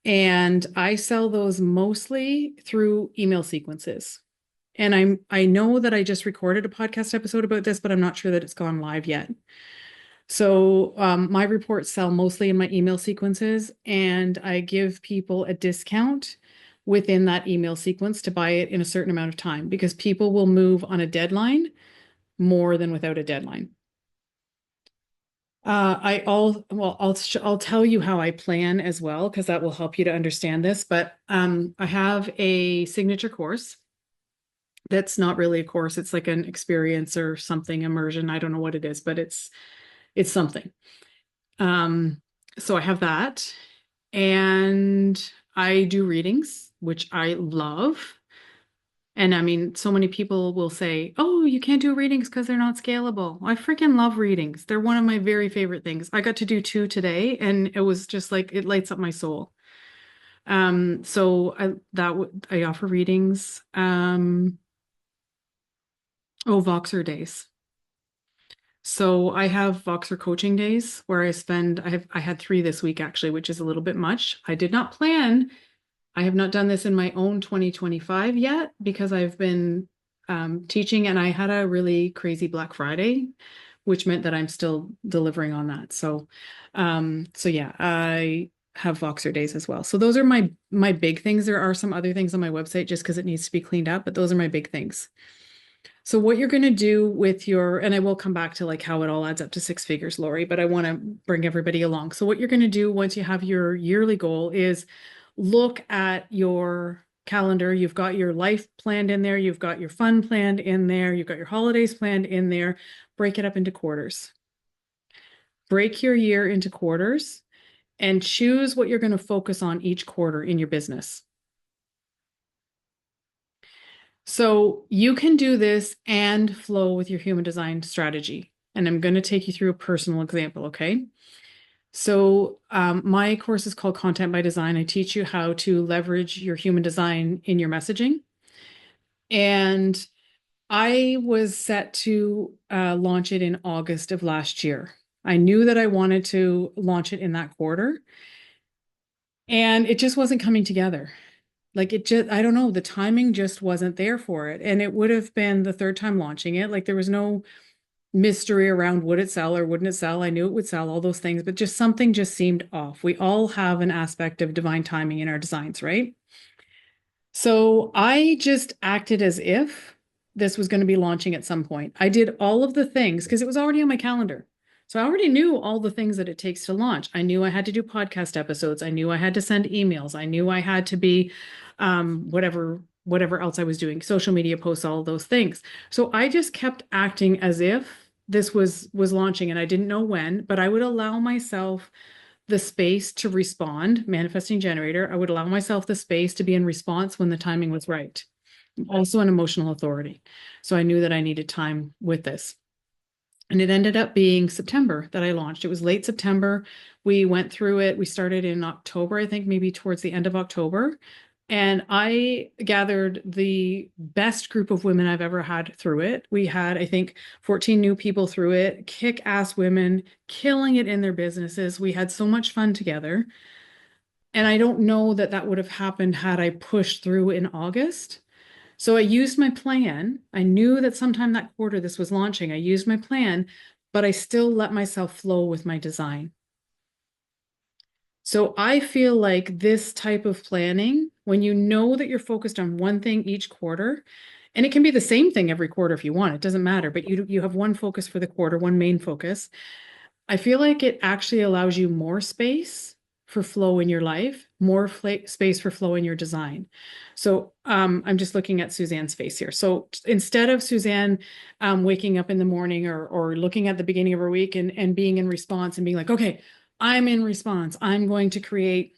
and I sell those mostly through email sequences. And I know that I just recorded a podcast episode about this, but I'm not sure that it's gone live yet. So my reports sell mostly in my email sequences, and I give people a discount within that email sequence to buy it in a certain amount of time, because people will move on a deadline more than without a deadline. I'll tell you how I plan as well, because that will help you to understand this. But I have a signature course. That's not really a course. It's like an experience or something, immersion. I don't know what it is, but it's something. So I have that, and I do readings, which I love. And I mean, so many people will say, oh, you can't do readings because they're not scalable. I freaking love readings. They're one of my very favorite things. I got to do 2 today, and it was just like, it lights up my soul. So I offer readings. Voxer days. So I have Voxer coaching days where I had 3 this week actually, which is a little bit much. I did not plan. I have not done this in my own 2025 yet because I've been teaching, and I had a really crazy Black Friday, which meant that I'm still delivering on that. So yeah, I have Voxer days as well. So those are my big things. There are some other things on my website just because it needs to be cleaned up, but those are my big things. So what you're going to do with your, and I will come back to like how it all adds up to six figures, Lori, but I want to bring everybody along. So what you're going to do once you have your yearly goal is look at your calendar. You've got your life planned in there. You've got your fun planned in there. You've got your holidays planned in there. Break it up into quarters. Break your year into quarters and choose what you're going to focus on each quarter in your business. So you can do this and flow with your human design strategy. And I'm going to take you through a personal example, okay? So my course is called Content by Design. I teach you how to leverage your human design in your messaging. And I was set to launch it in August of last year. I knew that I wanted to launch it in that quarter. And it just wasn't coming together. Like it just, I don't know, the timing just wasn't there for it. And it would have been the third time launching it. Like there was no mystery around would it sell or wouldn't it sell. I knew it would sell, all those things, but just something just seemed off. We all have an aspect of divine timing in our designs, right? So I just acted as if this was going to be launching at some point. I did all of the things because it was already on my calendar. So I already knew all the things that it takes to launch. I knew I had to do podcast episodes. I knew I had to send emails. I knew I had to be whatever else I was doing, social media posts, all of those things. So I just kept acting as if this was launching and I didn't know when, but I would allow myself the space to respond, manifesting generator. I would allow myself the space to be in response when the timing was right. I'm also an emotional authority. So I knew that I needed time with this. And it ended up being September that I launched. It was late September. We went through it. We started in October, I think maybe towards the end of October. And I gathered the best group of women I've ever had through it. We had, I think, 14 new people through it, kick-ass women, killing it in their businesses. We had so much fun together. And I don't know that that would have happened had I pushed through in August. So I used my plan. I knew that sometime that quarter this was launching. I used my plan, but I still let myself flow with my design. So I feel like this type of planning, when you know that you're focused on one thing each quarter, and it can be the same thing every quarter if you want, it doesn't matter, but you have one focus for the quarter, one main focus. I feel like it actually allows you more space for flow in your life, more space for flow in your design. So I'm just looking at Suzanne's face here. So instead of Suzanne waking up in the morning or looking at the beginning of her week and being in response and being like, okay, I'm in response. I'm going to create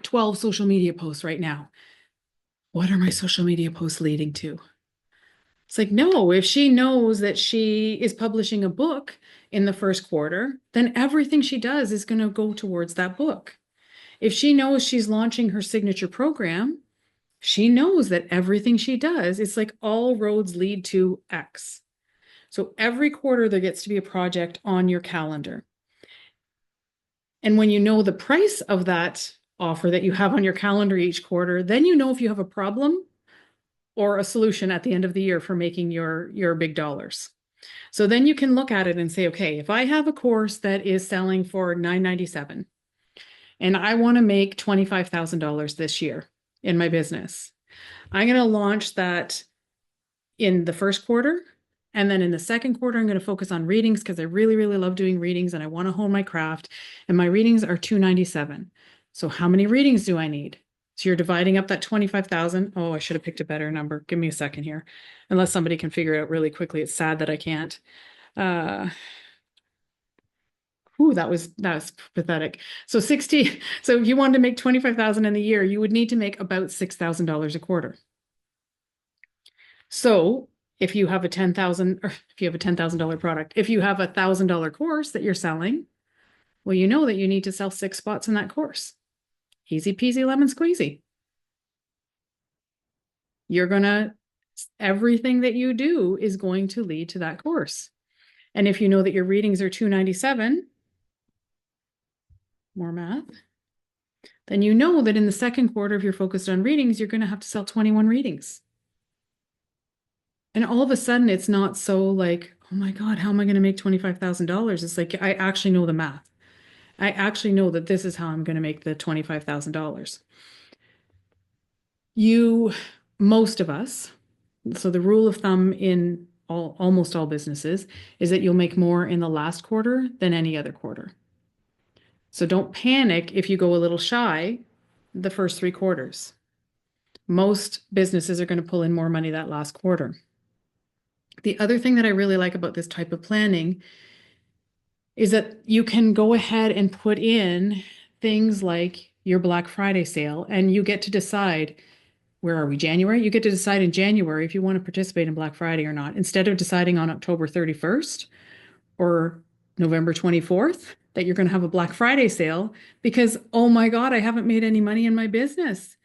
12 social media posts right now. What are my social media posts leading to? It's like, no, if she knows that she is publishing a book in the first quarter, then everything she does is going to go towards that book. If she knows she's launching her signature program, she knows that everything she does, it's like all roads lead to X. So every quarter there gets to be a project on your calendar. And when you know the price of that offer that you have on your calendar each quarter, then you know if you have a problem or a solution at the end of the year for making your big dollars. So then you can look at it and say, okay, if I have a course that is selling for $997 and I want to make $25,000 this year in my business, I'm going to launch that in the first quarter. And then in the second quarter, I'm going to focus on readings because I really, really love doing readings and I want to hone my craft. And my readings are $297. So how many readings do I need? So you're dividing up that 25,000. Oh, I should have picked a better number. Give me a second here. Unless somebody can figure it out really quickly. It's sad that I can't. That was pathetic. So 60. So if you wanted to make 25,000 in the year, you would need to make about $6,000 a quarter. So if you have a $10,000 product, if you have $1,000 course that you're selling, well, you know that you need to sell 6 spots in that course. Easy peasy lemon squeezy. Everything that you do is going to lead to that course. And if you know that your readings are $297, more math, then you know that in the second quarter, if you're focused on readings, you're going to have to sell 21 readings. And all of a sudden, it's not so like, oh my God, how am I going to make $25,000? It's like, I actually know the math. I actually know that this is how I'm going to make the $25,000. Most of us So the rule of thumb in almost all businesses is that you'll make more in the last quarter than any other quarter. So don't panic if you go a little shy the first 3 quarters. Most businesses are going to pull in more money that last quarter. The other thing that I really like about this type of planning is that you can go ahead and put in things like your Black Friday sale, and you get to decide, where are we, January? You get to decide in January if you want to participate in Black Friday or not, instead of deciding on October 31st or November 24th that you're going to have a Black Friday sale because, oh my God, I haven't made any money in my business.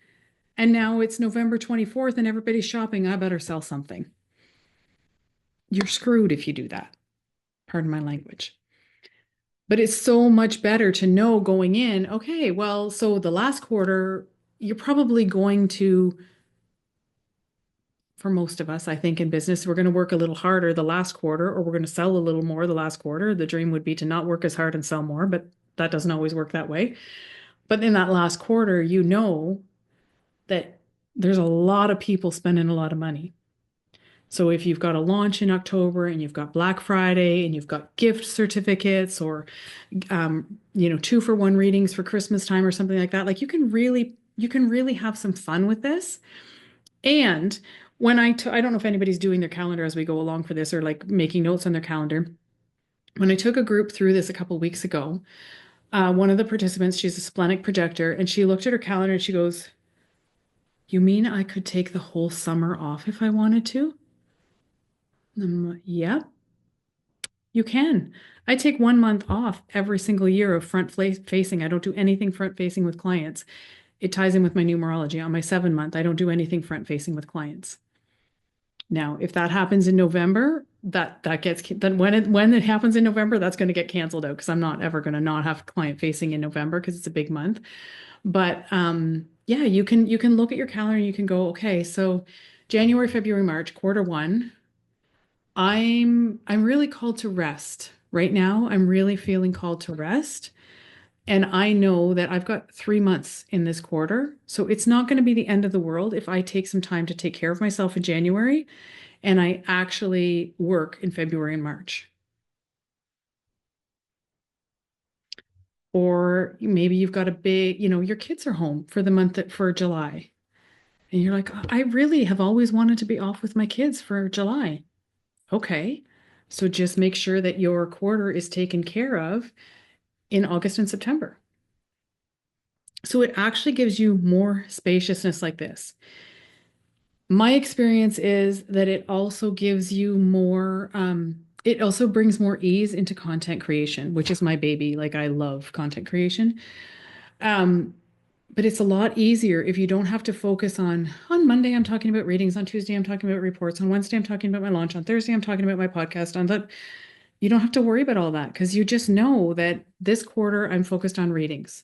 And now it's November 24th and everybody's shopping. I better sell something. You're screwed if you do that. Pardon my language. But it's so much better to know going in, okay, well, so the last quarter, you're probably going to, for most of us, I think in business, we're going to work a little harder the last quarter, or we're going to sell a little more the last quarter. The dream would be to not work as hard and sell more, but that doesn't always work that way. But in that last quarter, you know that there's a lot of people spending a lot of money. So if you've got a launch in October and you've got Black Friday and you've got gift certificates or 2-for-1 readings for Christmas time or something like that, like you can really have some fun with this. And when I don't know if anybody's doing their calendar as we go along for this or like making notes on their calendar. When I took a group through this a couple of weeks ago, one of the participants, she's a splenic projector, and she looked at her calendar and she goes, "You mean I could take the whole summer off if I wanted to?" Yeah, you can. I take 1 month off every single year of front facing. I don't do anything front facing with clients. It ties in with my numerology. On my 7 month, I don't do anything front facing with clients. Now, if that happens in November, that gets then when it happens in November, that's going to get canceled out because I'm not ever going to not have client facing in November because it's a big month. But yeah, you can look at your calendar and you can go, okay, so January, February, March, quarter 1. I'm really called to rest. Right now, I'm really feeling called to rest. And I know that I've got 3 months in this quarter. So it's not going to be the end of the world if I take some time to take care of myself in January and I actually work in February and March. Or maybe you've got a big, your kids are home for the month for July. And you're like, I really have always wanted to be off with my kids for July. Okay. So just make sure that your quarter is taken care of in August and September. So it actually gives you more spaciousness like this. My experience is that it also gives you more, it also brings more ease into content creation, which is my baby. Like I love content creation. But it's a lot easier if you don't have to focus on Monday, I'm talking about readings. On Tuesday, I'm talking about reports. On Wednesday, I'm talking about my launch. On Thursday, I'm talking about my podcast. On that, you don't have to worry about all that because you just know that this quarter I'm focused on readings.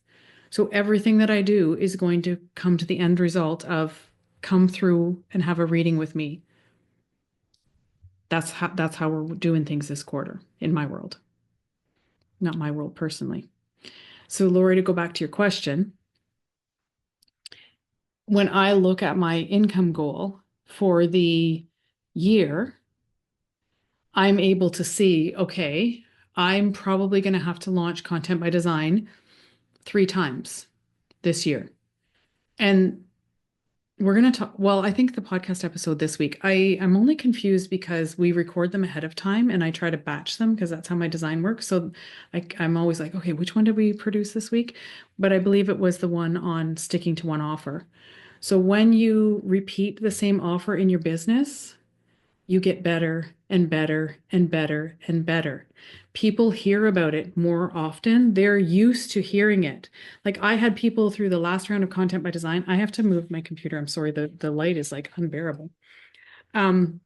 So everything that I do is going to come to the end result of come through and have a reading with me. That's how we're doing things this quarter in my world. Not my world personally. So Lori, to go back to your question, when I look at my income goal for the year, I'm able to see, okay, I'm probably going to have to launch Content by Design 3 times this year. And we're going to talk, well, I think the podcast episode this week, I'm only confused because we record them ahead of time and I try to batch them because that's how my design works. So I'm always like, okay, which one did we produce this week? But I believe it was the one on sticking to one offer. So when you repeat the same offer in your business, you get better and better and better and better. People hear about it more often. They're used to hearing it. Like I had people through the last round of Content by Design. I have to move my computer. I'm sorry, the light is like unbearable. The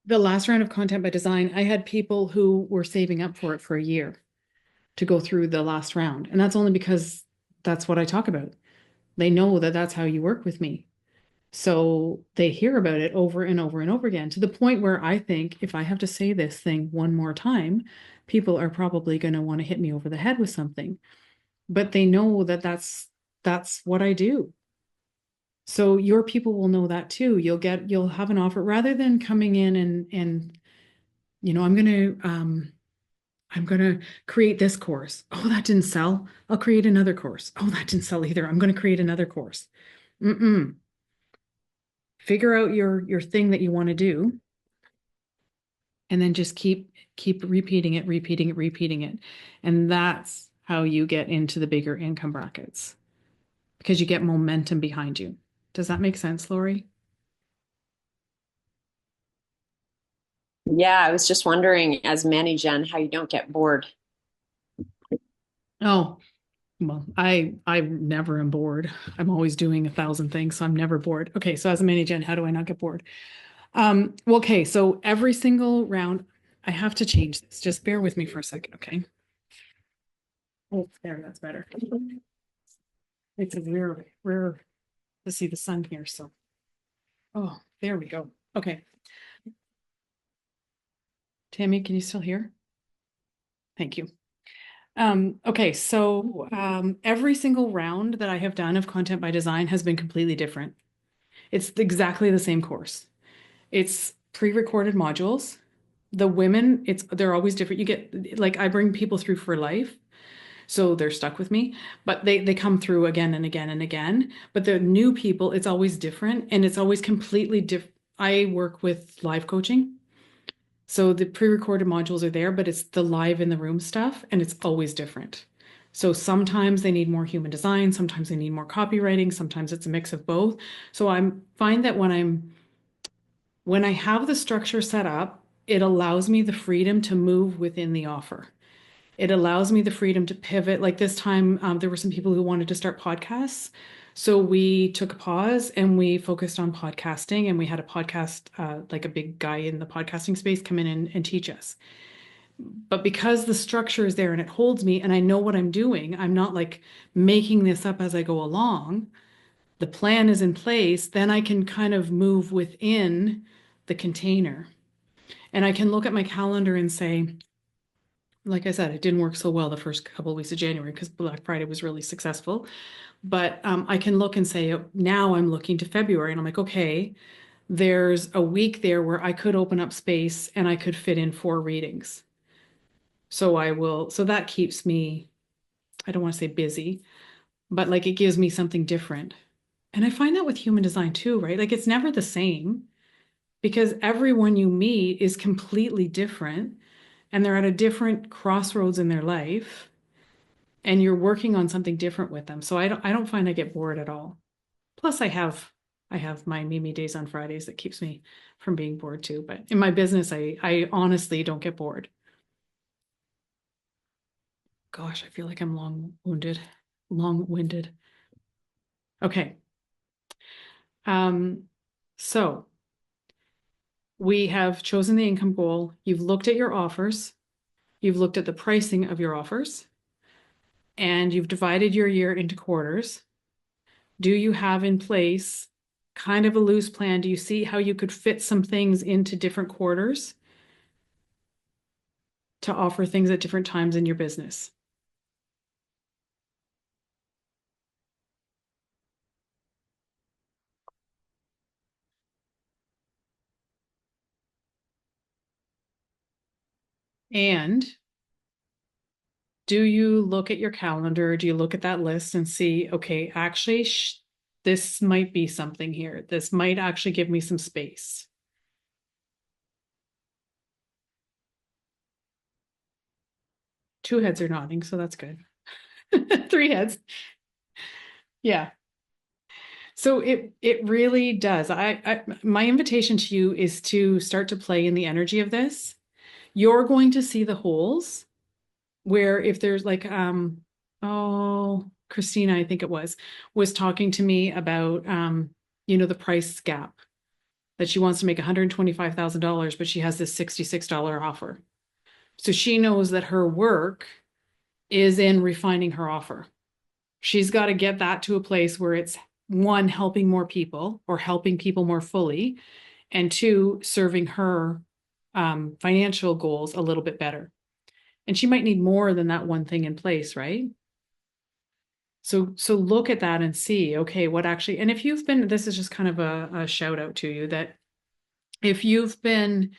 last round of Content by Design, I had people who were saving up for it for a year to go through the last round. And that's only because that's what I talk about. They know that that's how you work with me. So they hear about it over and over and over again to the point where I think if I have to say this thing one more time, people are probably going to want to hit me over the head with something. But they know that that's what I do. So your people will know that too. You'll have an offer rather than coming in and I'm gonna create this course. Oh, that didn't sell. I'll create another course. Oh, that didn't sell either. I'm gonna create another course. Figure out your thing that you want to do, and then just keep repeating it. And that's how you get into the bigger income brackets because you get momentum behind you. Does that make sense, Lori? Yeah, I was just wondering, as Manny Gen, how you don't get bored. Oh, well, I never am bored. I'm always doing 1,000 things, so I'm never bored. Okay, so as a mini gen, how do I not get bored? Well, okay, so every single round, I have to change this. Just bear with me for a second, okay? Oh, there, that's better. It's a rare to see the sun here, so. Oh, there we go. Okay. Tammy, can you still hear? Thank you. Okay, so every single round that I have done of Content by Design has been completely different. It's exactly the same course. It's pre-recorded modules. The women, they're always different. You get, like, I bring people through for life, so they're stuck with me, but they come through again and again and again. But the new people, it's always different, and it's always completely different. I work with live coaching. So the pre-recorded modules are there, but it's the live in the room stuff, and it's always different. So sometimes they need more human design, sometimes they need more copywriting, sometimes it's a mix of both. So I find that when I have the structure set up, it allows me the freedom to move within the offer. It allows me the freedom to pivot. Like this time, there were some people who wanted to start podcasts. So we took a pause and we focused on podcasting, and we had a podcast, like a big guy in the podcasting space, come in and teach us. But because the structure is there and it holds me and I know what I'm doing, I'm not like making this up as I go along. The plan is in place, then I can kind of move within the container. And I can look at my calendar and say, like I said, it didn't work so well the first couple of weeks of January because Black Friday was really successful. But I can look and say, now I'm looking to February, and I'm like, okay, there's a week there where I could open up space and I could fit in 4 readings. So I will, so that keeps me, I don't want to say busy, but like it gives me something different. And I find that with human design too, right? Like it's never the same because everyone you meet is completely different and they're at a different crossroads in their life and you're working on something different with them. So I don't find I get bored at all. Plus I have my Mimi days on Fridays that keeps me from being bored too. But in my business, I honestly don't get bored. Gosh, I feel like I'm long-winded. Okay. So we have chosen the income goal. You've looked at your offers. You've looked at the pricing of your offers. And you've divided your year into quarters. Do you have in place kind of a loose plan? Do you see how you could fit some things into different quarters to offer things at different times in your business? And do you look at your calendar? Do you look at that list and see, okay, actually, this might be something here. This might actually give me some space. Two heads are nodding, so that's good. 3 heads. Yeah. So it really does. My invitation to you is to start to play in the energy of this. You're going to see the holes where if there's like Christina, I think it was talking to me about the price gap that she wants to make $125,000, but she has this $66 offer. So she knows that her work is in refining her offer. She's got to get that to a place where it's one, helping more people or helping people more fully, and two, serving her financial goals a little bit better. And she might need more than that one thing in place, right? So look at that and see, okay, what actually, and if you've been, this is just kind of a shout out to you, that if you've been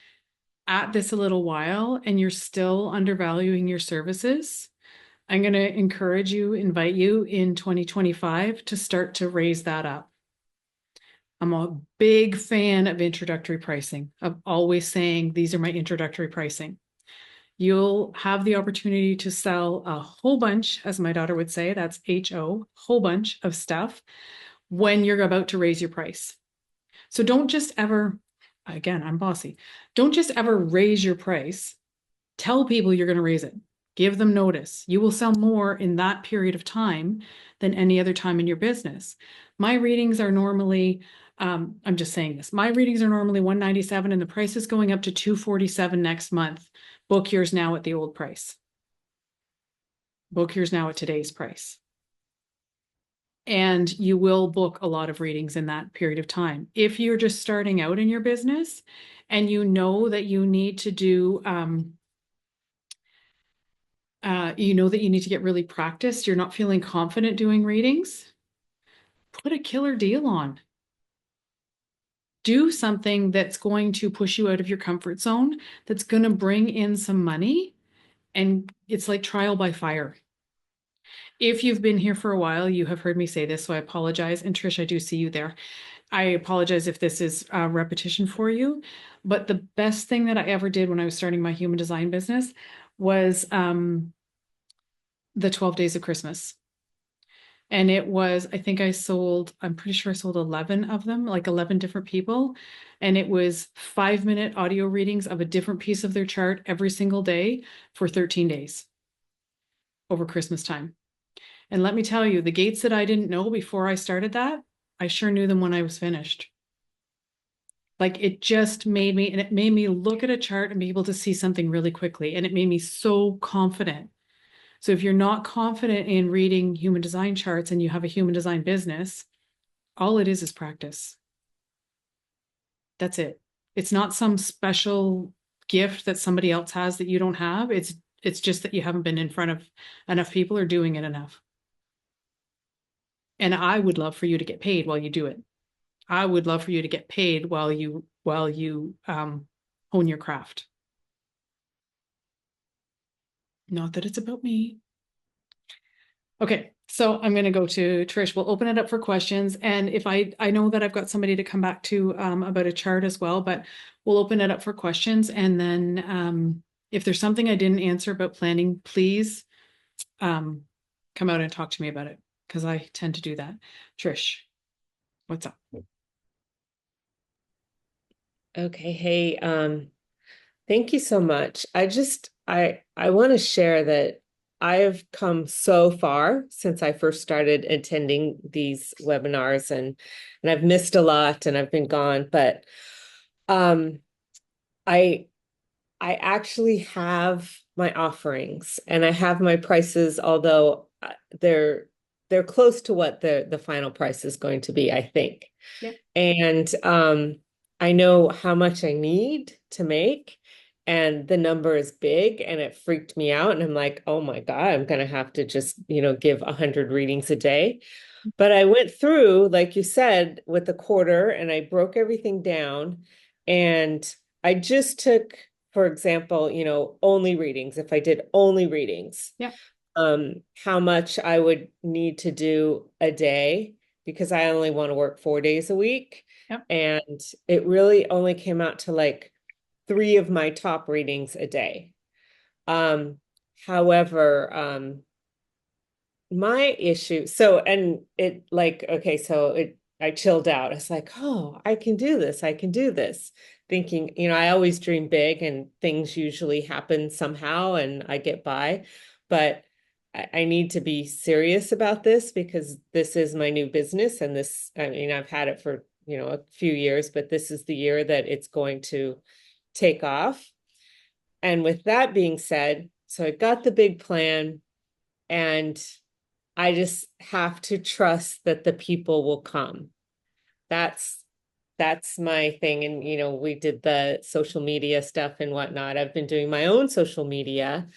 at this a little while and you're still undervaluing your services, I'm going to invite you in 2025 to start to raise that up. I'm a big fan of introductory pricing, of always saying, these are my introductory pricing. You'll have the opportunity to sell a whole bunch, as my daughter would say, that's HO, whole bunch of stuff when you're about to raise your price. So don't just ever, again, I'm bossy, don't just ever raise your price. Tell people you're going to raise it. Give them notice. You will sell more in that period of time than any other time in your business. My readings are normally, I'm just saying this, my readings are normally $197 and the price is going up to $247 next month. Book yours now at the old price. Book yours now at today's price. And you will book a lot of readings in that period of time. If you're just starting out in your business and you know that you need to do, you know that you need to get really practiced, you're not feeling confident doing readings, put a killer deal on. Do something that's going to push you out of your comfort zone, that's going to bring in some money, and it's like trial by fire. If you've been here for a while, you have heard me say this, so I apologize. And Trish, I do see you there. I apologize if this is a repetition for you, but the best thing that I ever did when I was starting my human design business was the 12 Days of Christmas. And it was, I think I'm pretty sure I sold 11 of them, like 11 different people. And it was 5-minute audio readings of a different piece of their chart every single day for 13 days over Christmas time. And let me tell you, the gates that I didn't know before I started that, I sure knew them when I was finished. Like it just made me, and it made me look at a chart and be able to see something really quickly. And it made me so confident. So if you're not confident in reading human design charts and you have a human design business, all it is practice. That's it. It's not some special gift that somebody else has that you don't have. It's just that you haven't been in front of enough people or doing it enough. And I would love for you to get paid while you do it. I would love for you to get paid while you hone your craft. Not that it's about me. Okay, so I'm going to go to Trish. We'll open it up for questions. And if I know that I've got somebody to come back to about a chart as well, but we'll open it up for questions. And then if there's something I didn't answer about planning, please come out and talk to me about it, because I tend to do that. Trish, what's up? Okay. Hey, thank you so much. I want to share that I have come so far since I first started attending these webinars, and I've missed a lot and I've been gone, but I actually have my offerings and I have my prices, although they're close to what the final price is going to be, I think. Yeah. And I know how much I need to make, and the number is big, and it freaked me out. And I'm like, oh my God, I'm going to have to just, give 100 readings a day. But I went through, like you said, with the quarter, and I broke everything down. And I just took, for example, only readings. If I did only readings, Yeah. How much I would need to do a day, because I only want to work 4 days a week. Yep. And it really only came out to like 3 of my top readings a day. However, my issue, I chilled out. It's like, oh, I can do this. I can do this. Thinking, I always dream big and things usually happen somehow and I get by. But I need to be serious about this, because this is my new business. And I've had it for, a few years, but this is the year that it's going to take off. And with that being said, so I got the big plan, and I just have to trust that the people will come. That's my thing. And, we did the social media stuff and whatnot. I've been doing my own social media.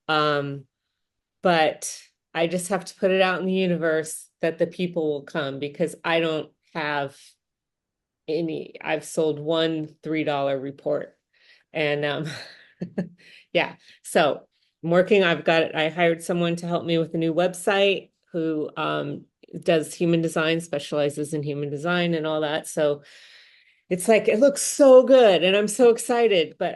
But I just have to put it out in the universe that the people will come, because I don't have I've sold one $3 report. And yeah, so I'm working. I hired someone to help me with a new website who does human design, specializes in human design and all that. So it's like, it looks so good and I'm so excited, but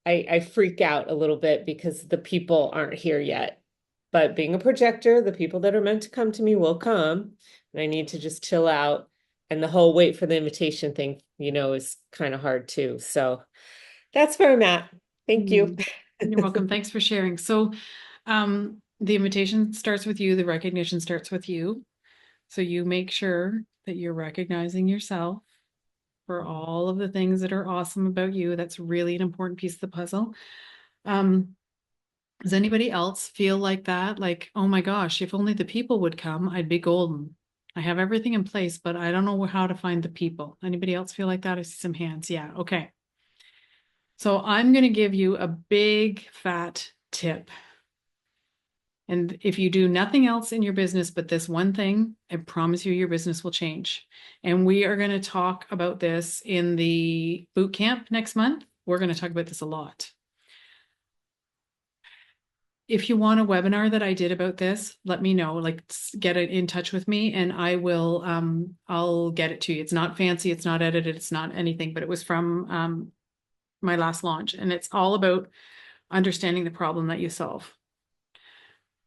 I freak out a little bit because the people aren't here yet. But being a projector, the people that are meant to come to me will come, and I need to just chill out. And the whole wait for the invitation thing, is kind of hard too. So that's where I'm at. Thank you. You're welcome. Thanks for sharing. So the invitation starts with you. The recognition starts with you. So you make sure that you're recognizing yourself for all of the things that are awesome about you. That's really an important piece of the puzzle. Does anybody else feel like that? Like, oh my gosh, if only the people would come, I'd be golden. I have everything in place, but I don't know how to find the people. Anybody else feel like that? I see some hands. Yeah. Okay. So I'm going to give you a big fat tip. And if you do nothing else in your business but this one thing, I promise you your business will change. And we are going to talk about this in the boot camp next month. We're going to talk about this a lot. If you want a webinar that I did about this, let me know, like get it in touch with me and I will, I'll get it to you. It's not fancy. It's not edited. It's not anything, but it was from my last launch. And it's all about understanding the problem that you solve.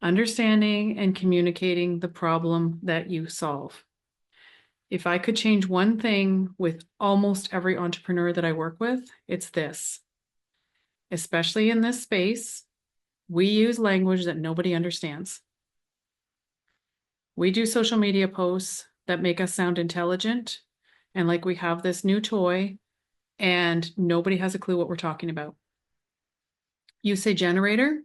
Understanding and communicating the problem that you solve. If I could change one thing with almost every entrepreneur that I work with, it's this. Especially in this space, we use language that nobody understands. We do social media posts that make us sound intelligent and like we have this new toy and nobody has a clue what we're talking about. You say generator.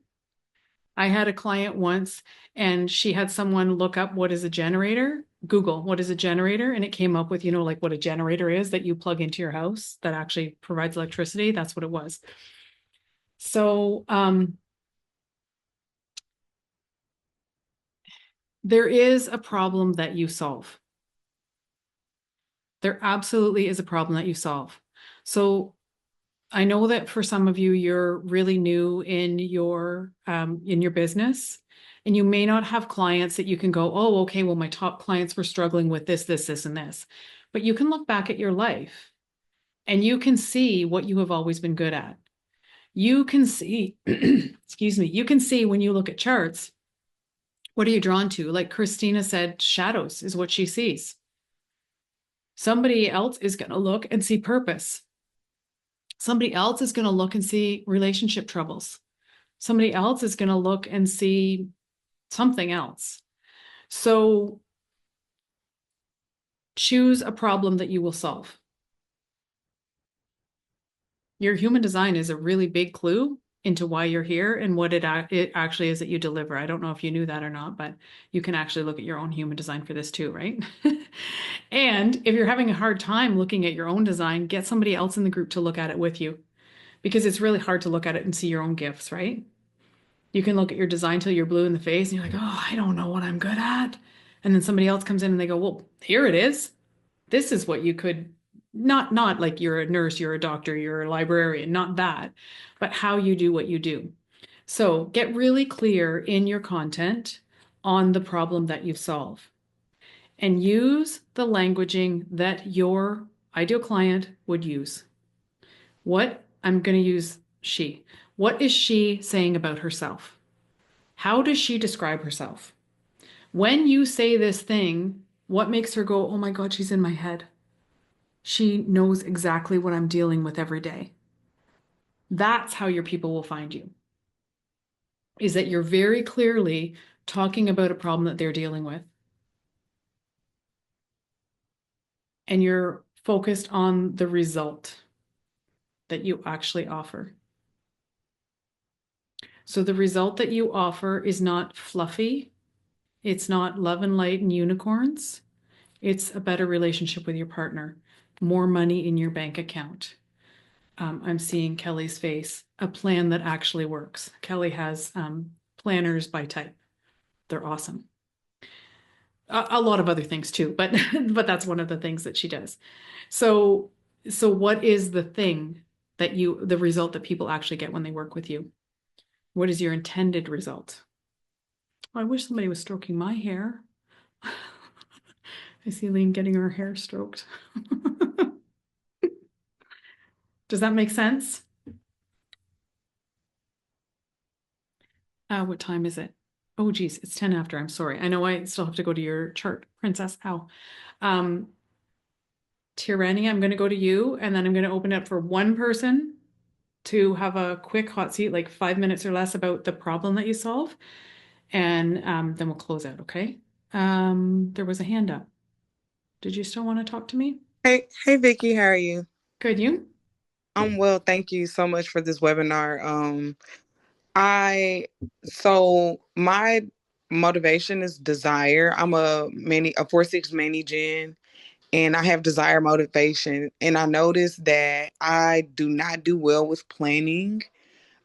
I had a client once and she had someone look up what is a generator, Google what is a generator, and it came up with, like what a generator is that you plug into your house that actually provides electricity. That's what it was. So there is a problem that you solve. There absolutely is a problem that you solve. So I know that for some of you, you're really new in your business, and you may not have clients that you can go, oh, okay, well, my top clients were struggling with this, this, this, and this. But you can look back at your life and you can see what you have always been good at. You can see, excuse me, you can see when you look at charts, what are you drawn to? Like Christina said, shadows is what she sees. Somebody else is going to look and see purpose. Somebody else is going to look and see relationship troubles. Somebody else is going to look and see something else. So choose a problem that you will solve. Your human design is a really big clue into why you're here and what it actually is that you deliver. I don't know if you knew that or not, but you can actually look at your own human design for this too, right? And if you're having a hard time looking at your own design, get somebody else in the group to look at it with you, because it's really hard to look at it and see your own gifts, right? You can look at your design till you're blue in the face and you're like, oh, I don't know what I'm good at. And then somebody else comes in and they go, well, here it is. This is what you could, not like you're a nurse, you're a doctor, you're a librarian, not that, but how you do what you do. So get really clear in your content on the problem that you solve and use the languaging that your ideal client would use. What I'm going to use she. What is she saying about herself? How does she describe herself? When you say this thing, what makes her go, oh my God, she's in my head? She knows exactly what I'm dealing with every day. That's how your people will find you, is that you're very clearly talking about a problem that they're dealing with. And you're focused on the result that you actually offer. So the result that you offer is not fluffy. It's not love and light and unicorns. It's a better relationship with your partner, more money in your bank account. I'm seeing Kelly's face, a plan that actually works. Kelly has planners by type. They're awesome. A lot of other things too, but but that's one of the things that she does. So what is the thing that the result that people actually get when they work with you? What is your intended result? I wish somebody was stroking my hair. I see Lean getting her hair stroked. Does that make sense? What time is it? Oh, geez, it's 10 after. I'm sorry. I know I still have to go to your chart, Princess. Ow. Tyranny, I'm going to go to you, and then I'm going to open it up for one person to have a quick hot seat, like 5 minutes or less, about the problem that you solve. And then we'll close out, okay? There was a hand up. Did you still want to talk to me? Hey, Vicky, how are you? Good, you? I'm well, thank you so much for this webinar. So my motivation is desire. I'm a 4/6 mini gen, and I have desire motivation. And I noticed that I do not do well with planning,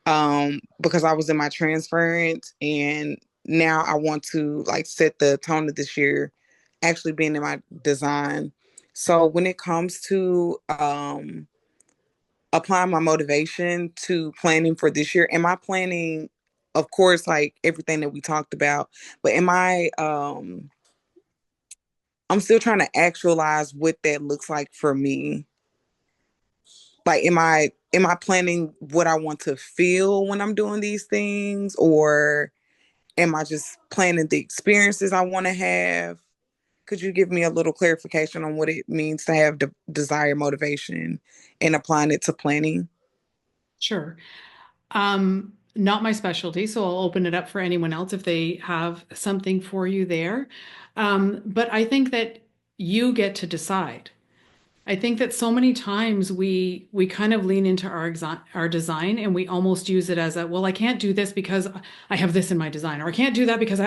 because I was in my transference, and now I want to like set the tone of this year, actually being in my design. So when it comes to applying my motivation to planning for this year, am I planning, of course, like everything that we talked about, but I'm still trying to actualize what that looks like for me. Like, am I planning what I want to feel when I'm doing these things, or am I just planning the experiences I want to have? Could you give me a little clarification on what it means to have desire motivation and applying it to planning? Sure. Not my specialty, so I'll open it up for anyone else if they have something for you there. But I think that you get to decide. I think that so many times we kind of lean into our design, and we almost use it as a, well, I can't do this because I have this in my design, or I can't do that because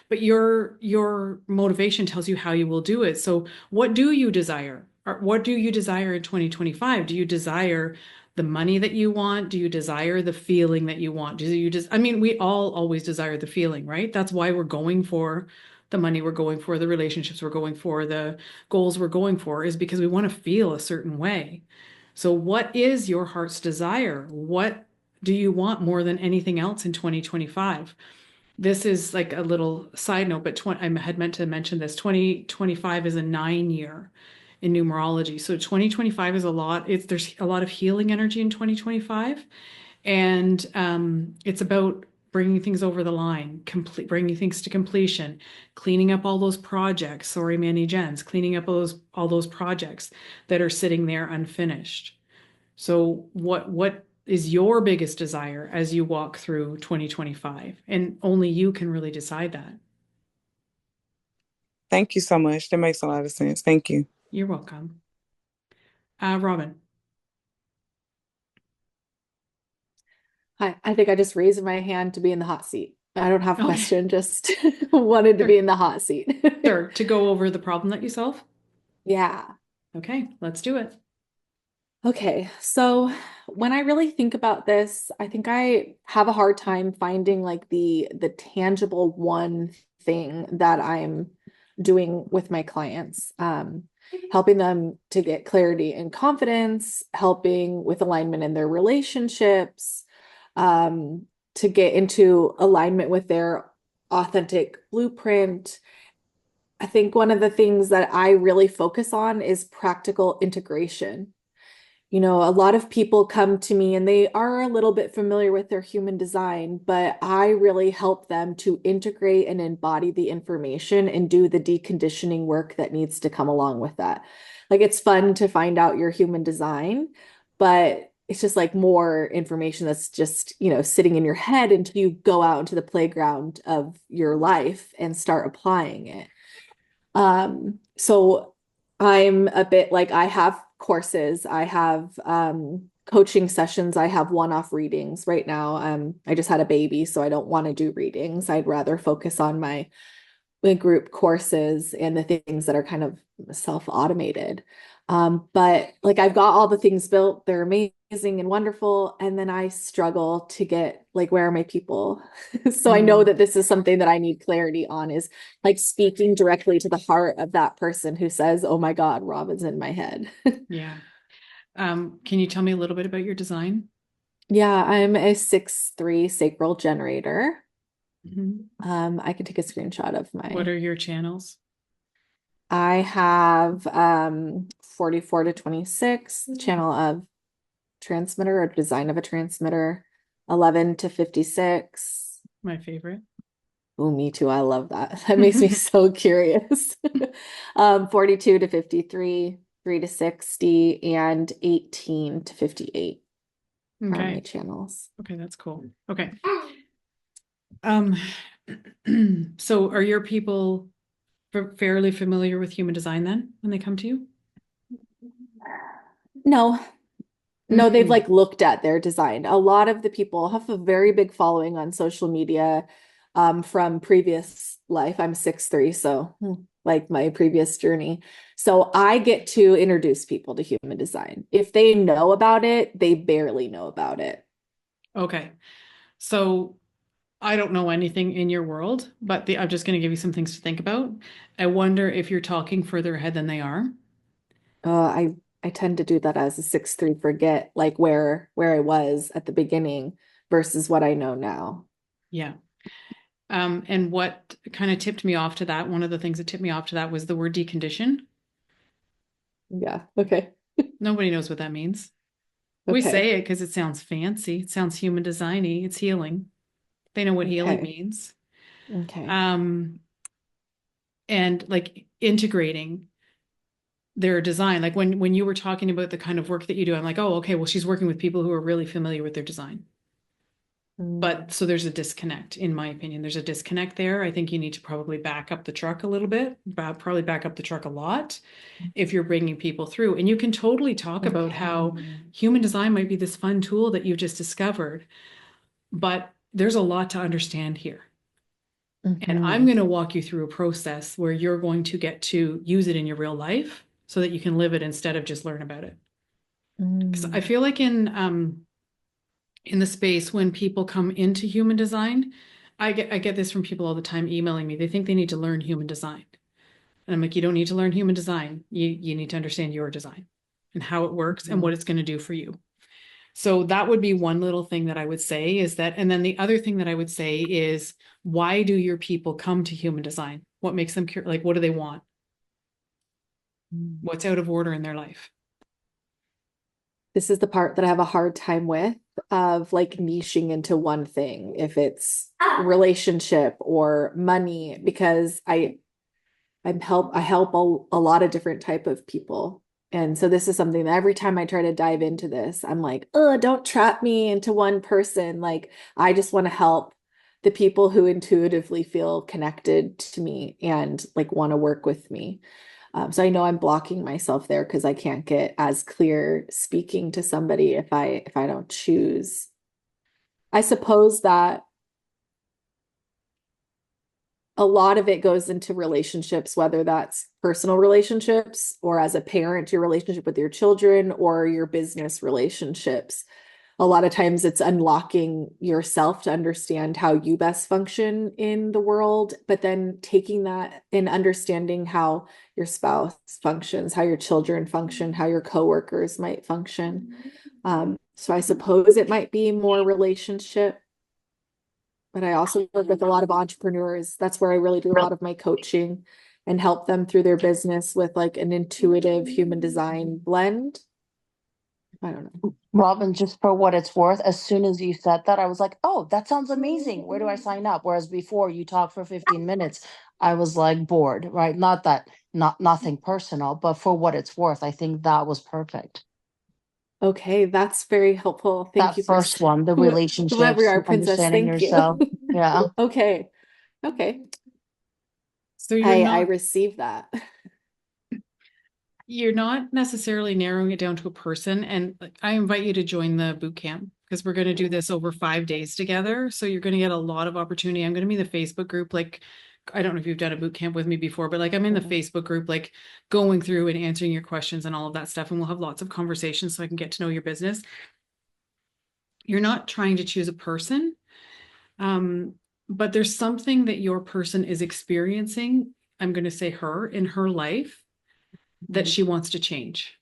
but your motivation tells you how you will do it. So what do you desire? Or what do you desire in 2025? Do you desire the money that you want? Do you desire the feeling that you want? Do you just, I mean, we all always desire the feeling, right? That's why we're going for the money, we're going for the relationships, we're going for the goals, we're going for, is because we want to feel a certain way. So what is your heart's desire? What do you want more than anything else in 2025? This is like a little side note, but I had meant to mention this. 2025 is a 9 year in numerology. So 2025 is a lot. There's a lot of healing energy in 2025. And it's about bringing things over the line, bringing things to completion, cleaning up all those projects. Sorry, Manny Jens, cleaning up all those projects that are sitting there unfinished. So what is your biggest desire as you walk through 2025? And only you can really decide that. Thank you so much. That makes a lot of sense. Thank you. You're welcome. Robin. Hi, I think I just raised my hand to be in the hot seat. I don't have a question, just wanted to be in the hot seat. Sure, to go over the problem that you solve? Yeah. Okay, let's do it. Okay, so when I really think about this, I think I have a hard time finding like the tangible one thing that I'm doing with my clients. Helping them to get clarity and confidence, helping with alignment in their relationships, to get into alignment with their authentic blueprint. I think one of the things that I really focus on is practical integration. You know, a lot of people come to me and they are a little bit familiar with their human design, but I really help them to integrate and embody the information and do the deconditioning work that needs to come along with that. Like, it's fun to find out your human design, but it's just like more information that's just, you know, sitting in your head until you go out into the playground of your life and start applying it. So I'm a bit like, I have courses, I have coaching sessions, I have one-off readings right now. I just had a baby, so I don't want to do readings. I'd rather focus on my group courses and the things that are kind of self-automated. But like I've got all the things built, they're amazing and wonderful, and then I struggle to get like where are my people? So I know that this is something that I need clarity on, is like speaking directly to the heart of that person who says, "Oh my God, Robin's in my head." Yeah. Can you tell me a little bit about your design? Yeah, I'm a 6'3" sacral generator. Mhm. I can take a screenshot of What my. are your channels? I have 44 to 26, channel of transmitter or design of a transmitter, 11 to 56. My favorite. Oh, me too. I love that. That makes me so curious. 42 to 53, 3 to 60, and 18 to 58 are my Okay. channels. Okay, that's cool. Okay. So are your people fairly familiar with human design then when they come to you? No, no, they've Mm. like looked at their design. A lot of the people have a very big following on social media from previous life. I'm 6'3", so like my previous journey. So I get to introduce people to human design. If they know about it, they barely know about it. Okay. So I don't know anything in your world, but I'm just going to give you some things to think about. I wonder if you're talking further ahead than they are. I tend to do that as a 6'3", forget like where I was at the beginning versus what I know now. Yeah. And what kind of tipped me off to that, one of the things that tipped me off to that was the word decondition. Yeah. Okay. Nobody knows what that means. We Okay. say it because it sounds fancy. It sounds human designy. It's healing. They know what healing Okay. means. Okay. And like integrating their design. Like when you were talking about the kind of work that you do, I'm like, oh, okay, well, she's working with people who are really familiar with their design. But so there's a disconnect, in my opinion. There's a disconnect there. I think you need to probably back up the truck a little bit, probably back up the truck a lot if you're bringing people through. And you can totally talk about how human design might be this fun tool that you just discovered, but there's a lot to understand here. And I'm going to walk you through a process where you're going to get to use it in your real life so that you can live it instead of just learn about it. Because I feel like in the space when people come into human design, I get this from people all the time emailing me. They think they need to learn human design. And I'm like, you don't need to learn human design. You need to understand your design and how it works and what it's going to do for you. So that would be one little thing that I would say is that, and then the other thing that I would say is, why do your people come to human design? What makes them like, what do they want? What's out of order in their life? This is the part that I have a hard time with, of like niching into one thing, if it's relationship or money, because I help a lot of different type of people. And so this is something that every time I try to dive into this, I'm like, oh, don't trap me into one person. Like I just want to help the people who intuitively feel connected to me and like want to work with me. So I know I'm blocking myself there because I can't get as clear speaking to somebody if I don't choose. I suppose that a lot of it goes into relationships, whether that's personal relationships or as a parent, your relationship with your children or your business relationships. A lot of times it's unlocking yourself to understand how you best function in the world, but then taking that and understanding how your spouse functions, how your children function, how your coworkers might function. So I suppose it might be more relationship, but I also work with a lot of entrepreneurs. That's where I really do a lot of my coaching and help them through their business with like an intuitive human design blend. I don't know. Robin, just for what it's worth, as soon as you said that, I was like, oh, that sounds amazing. Where do I sign up? Whereas before you talked for 15 minutes, I was like bored, right? Not that, nothing personal, but for what it's worth, I think that was perfect. Okay, that's very helpful. Thank That you for first one, the whoever you relationships, are, princess. understanding Thank you. yourself. Yeah. Okay. Okay. So you're I not received that. you're not necessarily narrowing it down to a person. And like, I invite you to join the boot camp because we're going to do this over 5 days together. So you're going to get a lot of opportunity. I'm going to be in the Facebook group like I don't know if you've done a boot camp with me before, but like I'm in the Mhm. Facebook group, like going through and answering your questions and all of that stuff. And we'll have lots of conversations so I can get to know your business. You're not trying to choose a person, but there's something that your person is experiencing. I'm going to say her in her life that she wants to change.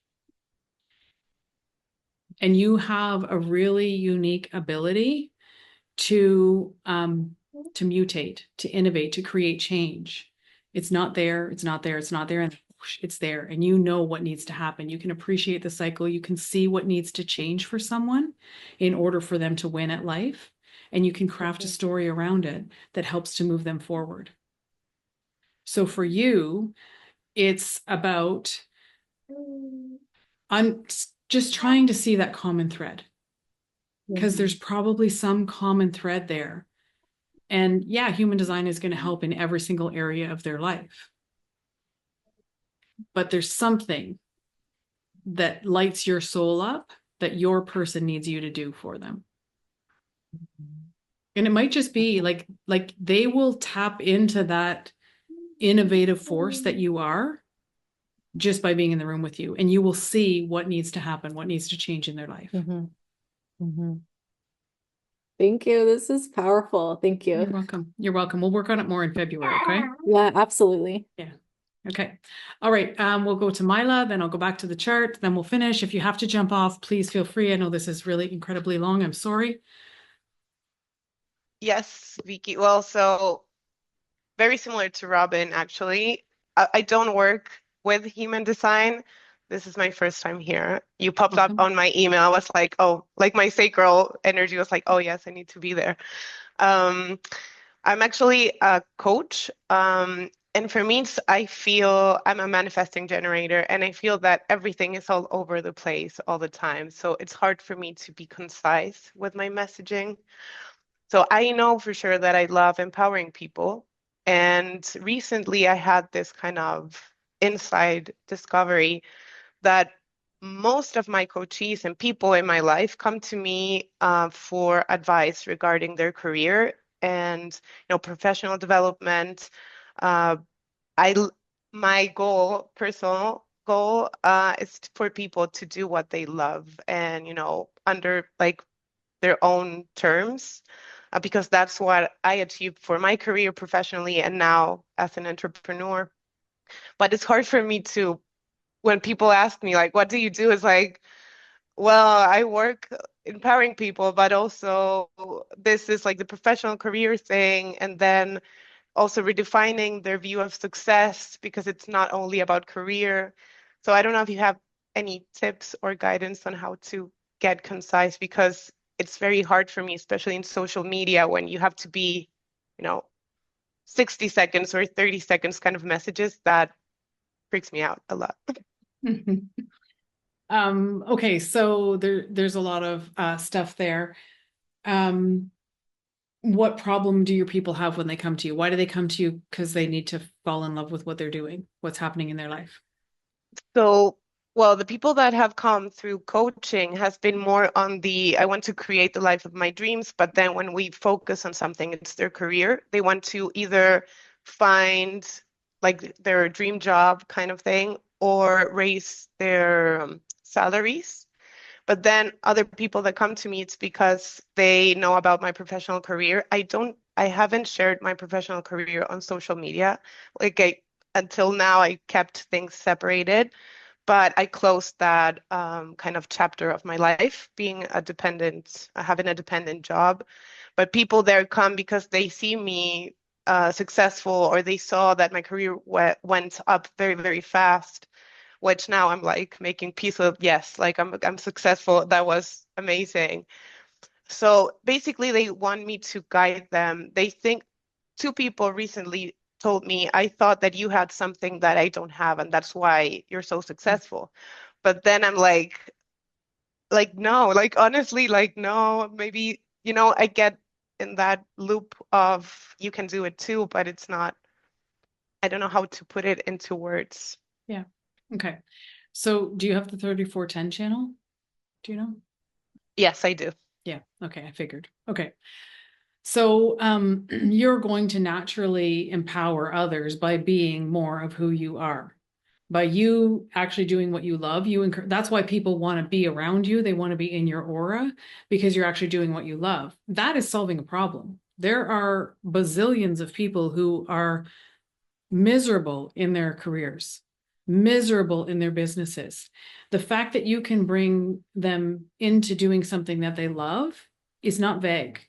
And you have a really unique ability to mutate, to innovate, to create change. It's not there, it's not there, it's not there, and whoosh, it's there. And you know what needs to happen. You can appreciate the cycle. You can see what needs to change for someone in order for them to win at life. And you can craft a story around it that helps to move them forward. So for you, it's about, I'm just trying to see that common thread, because there's probably some common thread there. And yeah, human design is going to help in every single area of their life. But there's something that lights your soul up that your person needs you to do for them. And it might just be like they will tap into that innovative force that you are just by being in the room with you, and you will see what needs to happen, what needs to change in their life. Thank you. This is powerful. Thank you. You're welcome. You're welcome. We'll work on it more in February, okay? Yeah, absolutely. Yeah. Okay. All right. We'll go to Mila, then I'll go back to the chart, then we'll finish. If you have to jump off, please feel free. I know this is really incredibly long. I'm sorry. Yes, Vicky. Well, so very similar to Robin, actually. I don't work with human design. This is my first time here. You popped up on my email. I was like, oh, like my sacral energy was like, oh yes, I need to be there. I'm actually a coach. And for me, I feel I'm a manifesting generator, and I feel that everything is all over the place all the time. So it's hard for me to be concise with my messaging. So I know for sure that I love empowering people. And recently I had this kind of inside discovery that most of my coachees and people in my life come to me for advice regarding their career and professional development. Uh, my goal, personal goal, is for people to do what they love and under like their own terms, because that's what I achieved for my career professionally and now as an entrepreneur. But it's hard for me to, when people ask me, like, what do you do? It's like, well, I work empowering people, but also this is like the professional career thing. And then also redefining their view of success, because it's not only about career. So I don't know if you have any tips or guidance on how to get concise, because it's very hard for me, especially in social media, when you have to be, 60 seconds or 30 seconds kind of messages. That freaks me out a lot. Okay, so there's a lot of stuff there. What problem do your people have when they come to you? Why do they come to you? Because they need to fall in love with what they're doing, what's happening in their life. So, well, the people that have come through coaching has been more on the, I want to create the life of my dreams, but then when we focus on something, it's their career. They want to either find like their dream job kind of thing or raise their salaries. But then other people that come to me, it's because they know about my professional career. I haven't shared my professional career on social media. Until now, I kept things separated, but I closed that kind of chapter of my life, being a dependent, having a dependent job. But people there come because they see me successful, or they saw that my career went up very, very fast, which now I'm like making peace with, yes, like I'm successful. That was amazing. So basically they want me to guide them. They think, two people recently told me, I thought that you had something that I don't have, and that's why you're so successful. But then I'm like no, like honestly, like no, maybe, I get in that loop of you can do it too, but it's not, I don't know how to put it into words. Yeah. Okay. So do you have the 3410 channel? Do you know? Yes, I do. Yeah. Okay. I figured. Okay. So you're going to naturally empower others by being more of who you are. By you actually doing what you love, that's why people want to be around you. They want to be in your aura because you're actually doing what you love. That is solving a problem. There are bazillions of people who are miserable in their careers, miserable in their businesses. The fact that you can bring them into doing something that they love is not vague.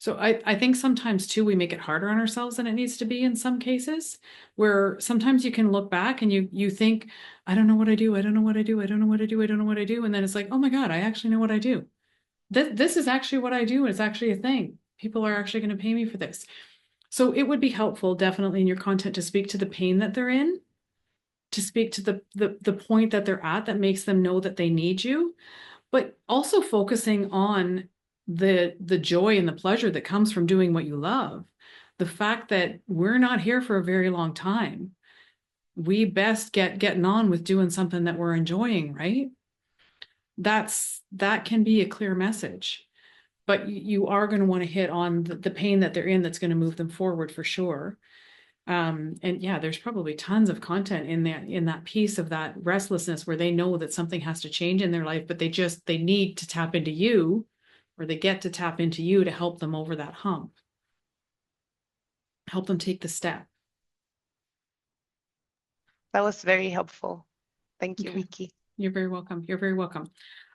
So I think sometimes too, we make it harder on ourselves than it needs to be in some cases, where sometimes you can look back and you think, I don't know what I do. I don't know what I do. I don't know what I do. I don't know what I do. And then it's like, oh my God, I actually know what I do. This is actually what I do. It's actually a thing. People are actually going to pay me for this. So it would be helpful definitely in your content to speak to the pain that they're in, to speak to the point that they're at that makes them know that they need you, but also focusing on the joy and the pleasure that comes from doing what you love. The fact that we're not here for a very long time. We best getting on with doing something that we're enjoying, right? That can be a clear message. But you are going to want to hit on the pain that they're in that's going to move them forward for sure. And yeah, there's probably tons of content in that piece of that restlessness where they know that something has to change in their life, but they need to tap into you, or they get to tap into you to help them over that hump, help them take the step. That was very helpful. Thank you, Okay. Vicky. You're very welcome. You're very welcome.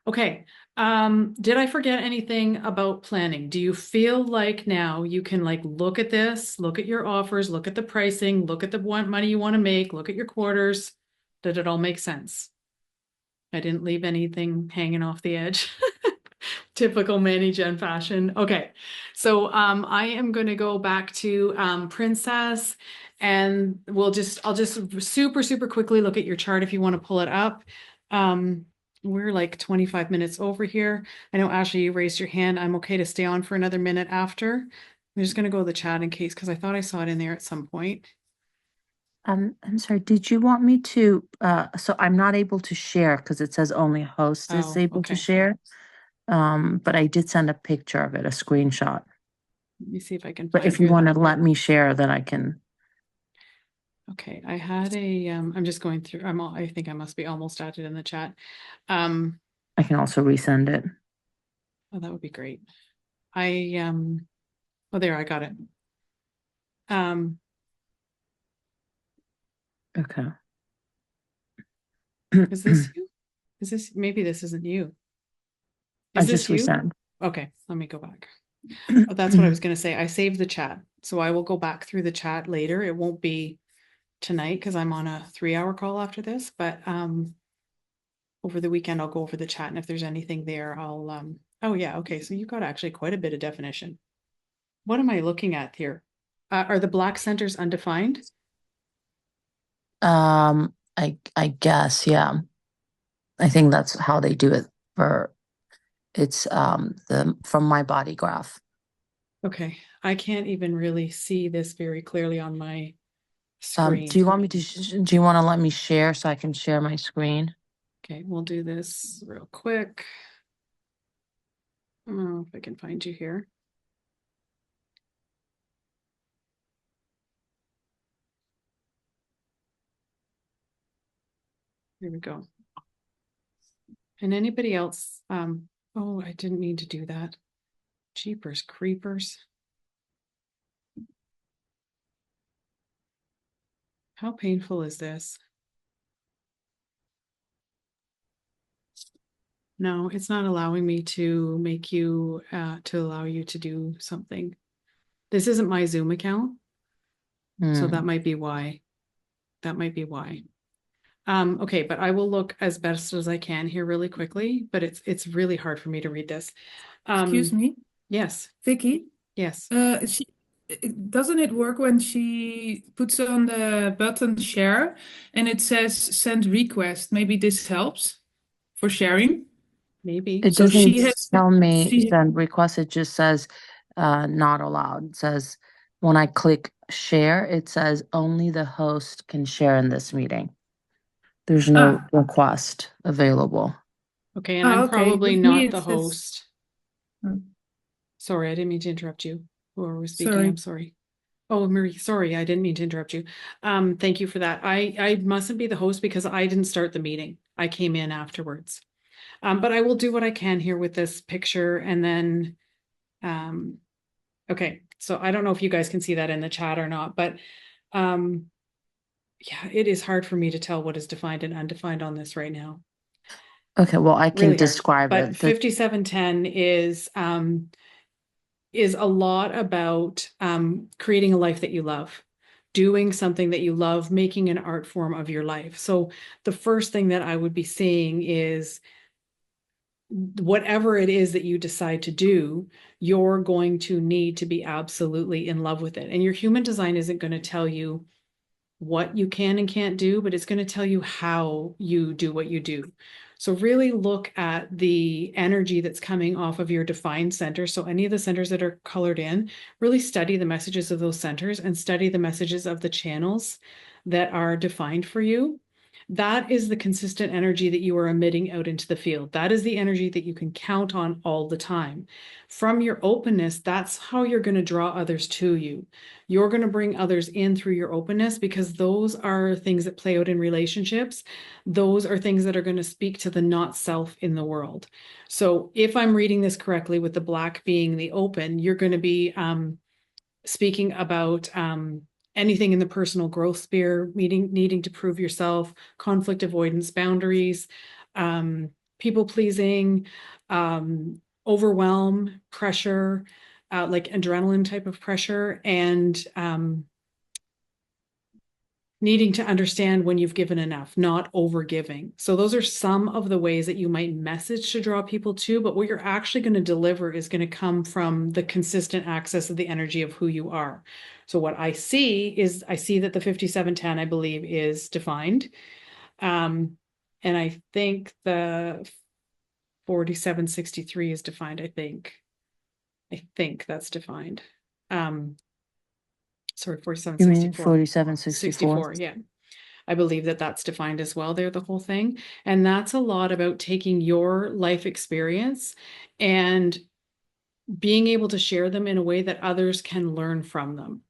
Okay. Did I forget anything about planning? Do you feel like now you can like look at this, look at your offers, look at the pricing, look at the money you want to make, look at your quarters? Did it all make sense? I didn't leave anything hanging off the edge. Typical Manny Gen fashion. Okay. So I am going to go back to Princess, and I'll just super quickly look at your chart if you want to pull it up. We're like 25 minutes over here. I know, Ashley, you raised your hand. I'm okay to stay on for another minute after. I'm just going to go to the chat in case, because I thought I saw it in there at some point. I'm sorry, did you want me to, so I'm not able to share because it says only host is able to Okay. share. But I did send a picture of it, a screenshot. Let me see if I can But find if you here. want to let me share, then I can. Okay, I had I'm just going through, I think I must be almost at it in the chat. I can also resend it. Oh, that would be great. Oh, there, I got it. Okay. Is this you? Maybe this isn't you. Is I this just you? resend. Okay, let me go back. Oh, that's what I was going to say. I saved the chat, so I will go back through the chat later. It won't be tonight because I'm on a 3-hour call after this, but over the weekend I'll go over the chat, and if there's anything there, I'll oh yeah, okay, so you've got actually quite a bit of definition. What am I looking at here? Are the black centers undefined? I guess, yeah. I think that's how they do it it's from my Bodygraph. Okay, I can't even really see this very clearly on my screen. Do you want to let me share so I can share my screen? Okay, we'll do this real quick. I don't know if I can find you here. Here we go. And anybody else? Oh, I didn't mean to do that. Jeepers creepers. How painful is this? No, it's not allowing me to make you, to allow you to do something. This isn't my Zoom account. So that might be why. That might be why. Okay, but I will look as best as I can here really quickly, but it's really hard for me to read this. Excuse me, Yes. Vicky. Yes. Doesn't it work when she puts on the button share and it says send request? Maybe this helps for sharing. Maybe. It So doesn't she has tell me she send request. It just says not allowed. It says when I click share, it says only the host can share in this meeting. There's no request available. Okay, and I'm okay. probably With me, not it the says host. Sorry, I didn't mean to interrupt you. Whoever was speaking, Sorry. I'm sorry. Oh, Marie, sorry, I didn't mean to interrupt you. Thank you for that. I mustn't be the host because I didn't start the meeting. I came in afterwards. But I will do what I can here with this picture and then, okay. So I don't know if you guys can see that in the chat or not, but yeah, it is hard for me to tell what is defined and undefined on this right now. Okay, well, I can Really hard. describe But it. 5710 is a lot about creating a life that you love, doing something that you love, making an art form of your life. So the first thing that I would be saying is whatever it is that you decide to do, you're going to need to be absolutely in love with it. And your human design isn't going to tell you what you can and can't do, but it's going to tell you how you do what you do. So really look at the energy that's coming off of your defined center. So any of the centers that are colored in, really study the messages of those centers and study the messages of the channels that are defined for you. That is the consistent energy that you are emitting out into the field. That is the energy that you can count on all the time. From your openness, that's how you're going to draw others to you. You're going to bring others in through your openness because those are things that play out in relationships. Those are things that are going to speak to the not self in the world. So if I'm reading this correctly, with the black being the open, you're going to be speaking about anything in the personal growth sphere, needing to prove yourself, conflict avoidance, boundaries, people pleasing, overwhelm, pressure, like adrenaline type of pressure, and needing to understand when you've given enough, not over giving. So those are some of the ways that you might message to draw people to, but what you're actually going to deliver is going to come from the consistent access of the energy of who you are. So what I see is, I see that the 5710, I believe, is defined. And I think the 4763 is defined, I think. I think that's defined. Sorry, 4764. You mean 4764? Yeah. I believe that that's defined as well there, the whole thing. And that's a lot about taking your life experience and being able to share them in a way that others can learn from them.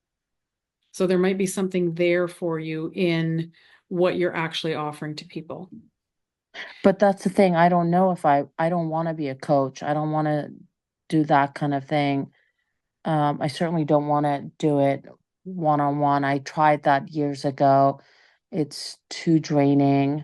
So there might be something there for you in what you're actually offering to people. But that's the thing. I don't know if I don't want to be a coach. I don't want to do that kind of thing. I certainly don't want to do it one-on-one. I tried that years ago. It's too draining.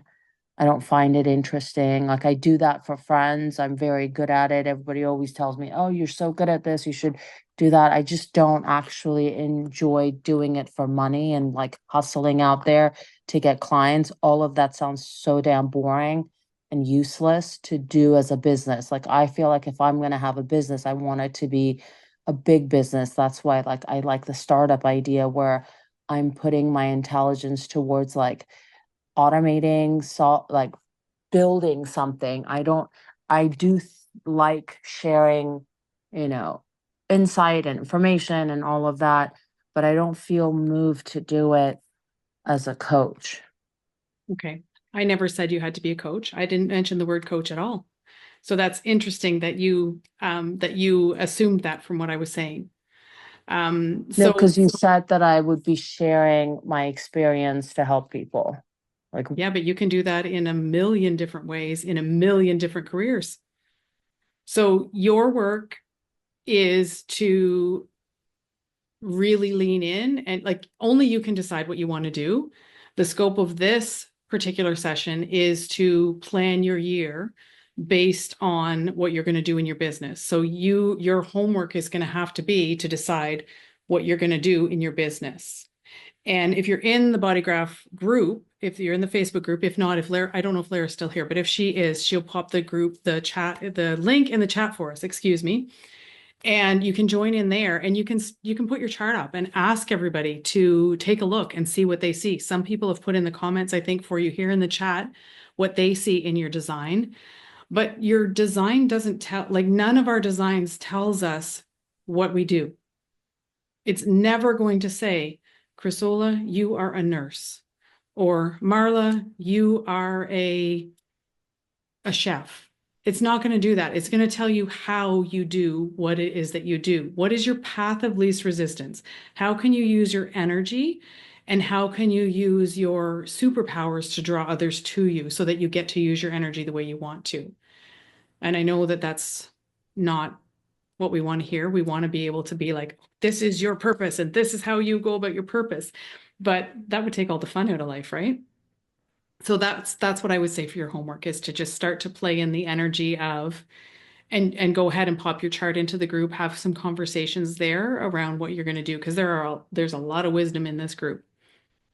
I don't find it interesting. Like, I do that for friends. I'm very good at it. Everybody always tells me, "Oh, you're so good at this. You should do that." I just don't actually enjoy doing it for money and like hustling out there to get clients. All of that sounds so damn boring and useless to do as a business. Like, I feel like if I'm going to have a business, I want it to be a big business. That's why like I like the startup idea where I'm putting my intelligence towards like automating, like building something. I do like sharing, you know, insight and information and all of that, but I don't feel moved to do it as a coach. Okay. I never said you had to be a coach. I didn't mention the word coach at all. So that's interesting that you assumed that from what I was saying. No, because you said that I would be sharing my experience to help people. Like, yeah, but you can do that in a million different ways, in a million different careers. So your work is to really lean in, and like only you can decide what you want to do. The scope of this particular session is to plan your year based on what you're going to do in your business. So your homework is going to have to be to decide what you're going to do in your business. And if you're in the Bodygraph group, if you're in the Facebook group, if not, if Lara, I don't know if Lara's still here, but if she is, she'll pop the group, the chat, the link in the chat for us, excuse me. And you can join in there and you can put your chart up and ask everybody to take a look and see what they see. Some people have put in the comments, I think, for you here in the chat, what they see in your design. But your design doesn't tell, like none of our designs tells us what we do. It's never going to say, Chrysola, you are a nurse, or Marla, you are a chef. It's not going to do that. It's going to tell you how you do what it is that you do. What is your path of least resistance? How can you use your energy and how can you use your superpowers to draw others to you so that you get to use your energy the way you want to? And I know that that's not what we want to hear. We want to be able to be like, this is your purpose and this is how you go about your purpose. But that would take all the fun out of life, right? So that's what I would say for your homework is to just start to play in the energy of and go ahead and pop your chart into the group, have some conversations there around what you're going to do because there's a lot of wisdom in this group.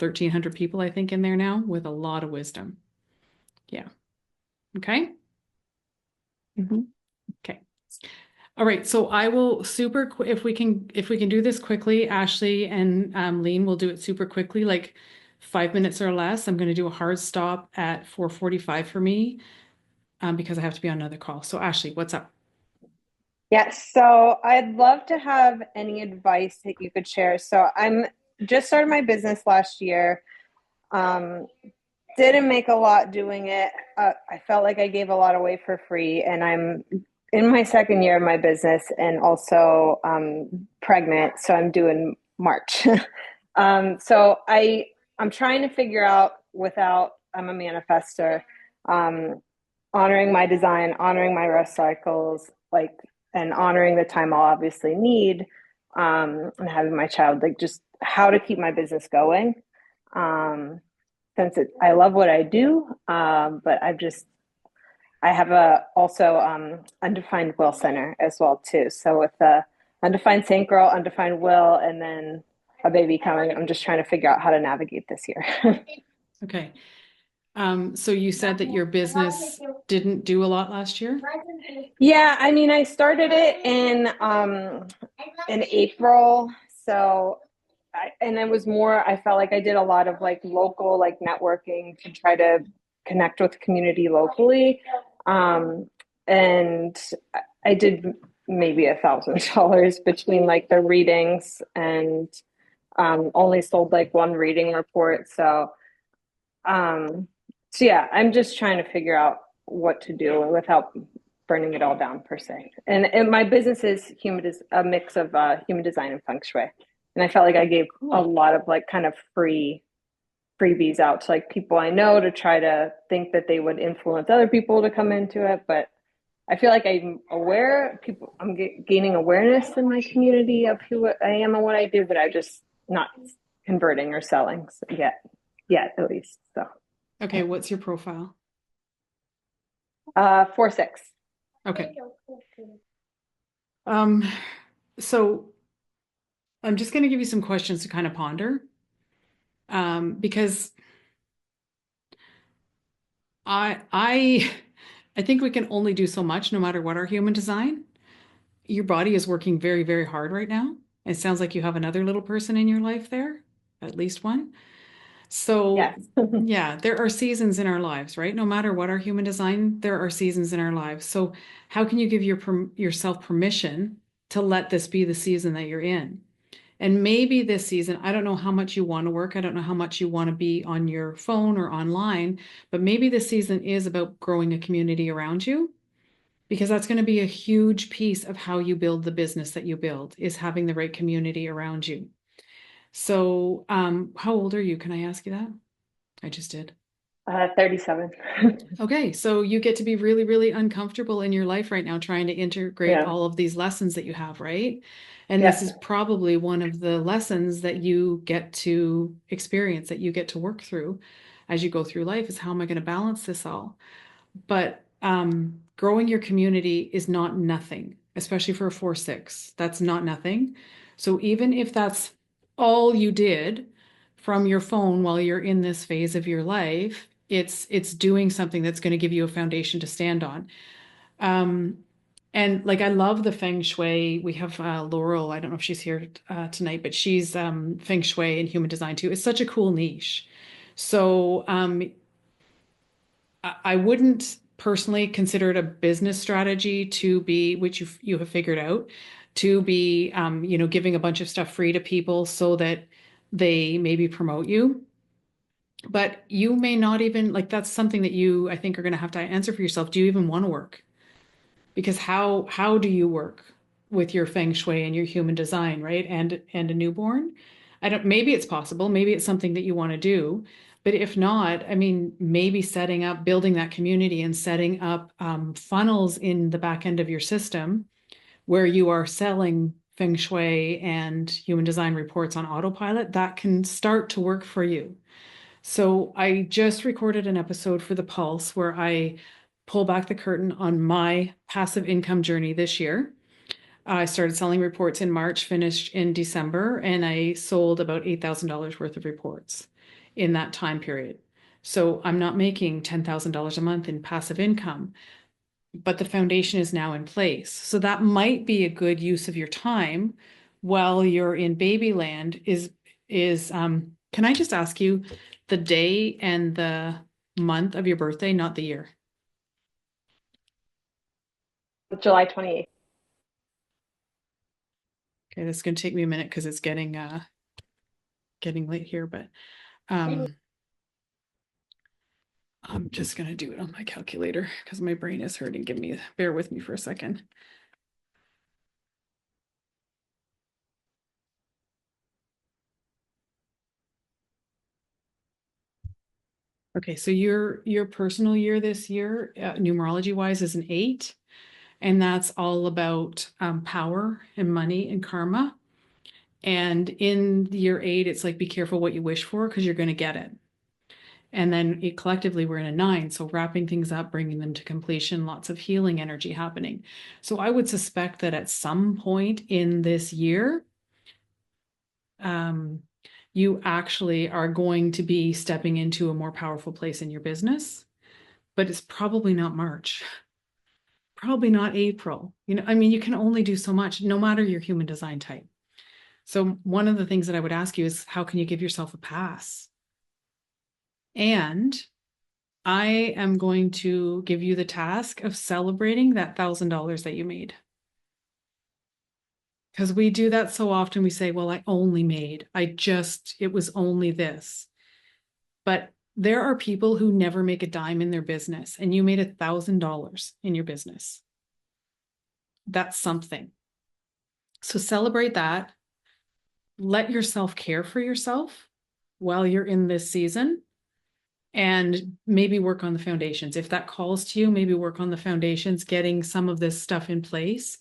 1,300 people I think in there now with a lot of wisdom. Yeah. Okay. Okay. All right, so I will if we can do this quickly, Ashley and Lean will do it super quickly, like 5 minutes or less. I'm going to do a hard stop at 4:45 for me because I have to be on another call. So Ashley, what's up? Yes, so I'd love to have any advice that you could share. So I'm just started my business last year. Didn't make a lot doing it. I felt like I gave a lot away for free, and I'm in my second year of my business and also pregnant, so I'm due in March. So I'm trying to figure out I'm a manifester, honoring my design, honoring my rest cycles, like, and honoring the time I'll obviously need, and having my child, like just how to keep my business going. Since I love what I do, but I have also undefined will center as well too. So with the undefined saint girl, undefined will, and then a baby coming, I'm just trying to figure out how to navigate this year. Okay. So you said that your business didn't do a lot last year? Yeah, I mean, I started it in April, so and it was more, I felt like I did a lot of like local like networking to try to connect with community locally. And I did maybe $1,000 between like the readings and only sold like one reading report. So yeah, I'm just trying to figure out what to do without burning it all down per se. And my business is a mix of human design and feng shui. And I felt like I gave a lot of like kind of freebies out to like people I know to try to think that they would influence other people to come into it. But I feel like I'm gaining awareness in my community of who I am and what I do, but I'm just not converting or selling yet at least. So. Okay, what's your profile? 4-6. Okay. So I'm just going to give you some questions to kind of ponder, because I think we can only do so much no matter what our human design. Your body is working very, very hard right now. It sounds like you have another little person in your life there, at least one. So yes. yeah, there are seasons in our lives, right? No matter what our human design, there are seasons in our lives. So how can you give yourself permission to let this be the season that you're in? And maybe this season, I don't know how much you want to work. I don't know how much you want to be on your phone or online, but maybe this season is about growing a community around you, because that's going to be a huge piece of how you build the business that you build, is having the right community around you. So, how old are you? Can I ask you that? I just did. 37. Okay, so you get to be really, really uncomfortable in your life right now, trying to integrate all of these lessons that you have, right? And this is probably one of the lessons that you get to experience, that you get to work through as you go through life, is how am I going to balance this all? But growing your community is not nothing, especially for a 4-6. That's not nothing. So even if that's all you did from your phone while you're in this phase of your life, it's doing something that's going to give you a foundation to stand on. And like, I love the feng shui. We have Laurel. I don't know if she's here tonight, but she's feng shui and human design too. It's such a cool niche. So I wouldn't personally consider it a business strategy to be, which you have figured out, to be giving a bunch of stuff free to people so that they maybe promote you. But you may not even, like, that's something that you, I think, are going to have to answer for yourself. Do you even want to work? because how do you work with your feng shui and your human design, right? And a newborn? I don't, maybe it's possible, maybe it's something that you want to do, but if not, I mean, maybe setting up, building that community and setting up funnels in the back end of your system where you are selling feng shui and human design reports on autopilot, that can start to work for you. So I just recorded an episode for The Pulse where I pull back the curtain on my passive income journey this year. I started selling reports in March, finished in December, and I sold about $8,000 worth of reports in that time period. So I'm not making $10,000 a month in passive income, but the foundation is now in place. So that might be a good use of your time while you're in babyland can I just ask you the day and the month of your birthday, not the year? July 28th. Okay, this is going to take me a minute because it's getting late here, but I'm just going to do it on my calculator because my brain is hurting. Bear with me for a second. Okay, so your personal year this year, numerology wise, is an 8, and that's all about power and money and karma. And in year 8, it's like be careful what you wish for because you're going to get it. And then collectively, we're in a 9, so wrapping things up, bringing them to completion, lots of healing energy happening. So I would suspect that at some point in this year, you actually are going to be stepping into a more powerful place in your business, but it's probably not March, probably not April. I mean, you can only do so much, no matter your human design type. So one of the things that I would ask you is, how can you give yourself a pass? And I am going to give you the task of celebrating that $1,000 that you made. Because we do that so often. We say, well, it was only this. But there are people who never make a dime in their business, and you made $1,000 in your business. That's something. So celebrate that. Let yourself care for yourself while you're in this season, and maybe work on the foundations. If that calls to you, maybe work on the foundations, getting some of this stuff in place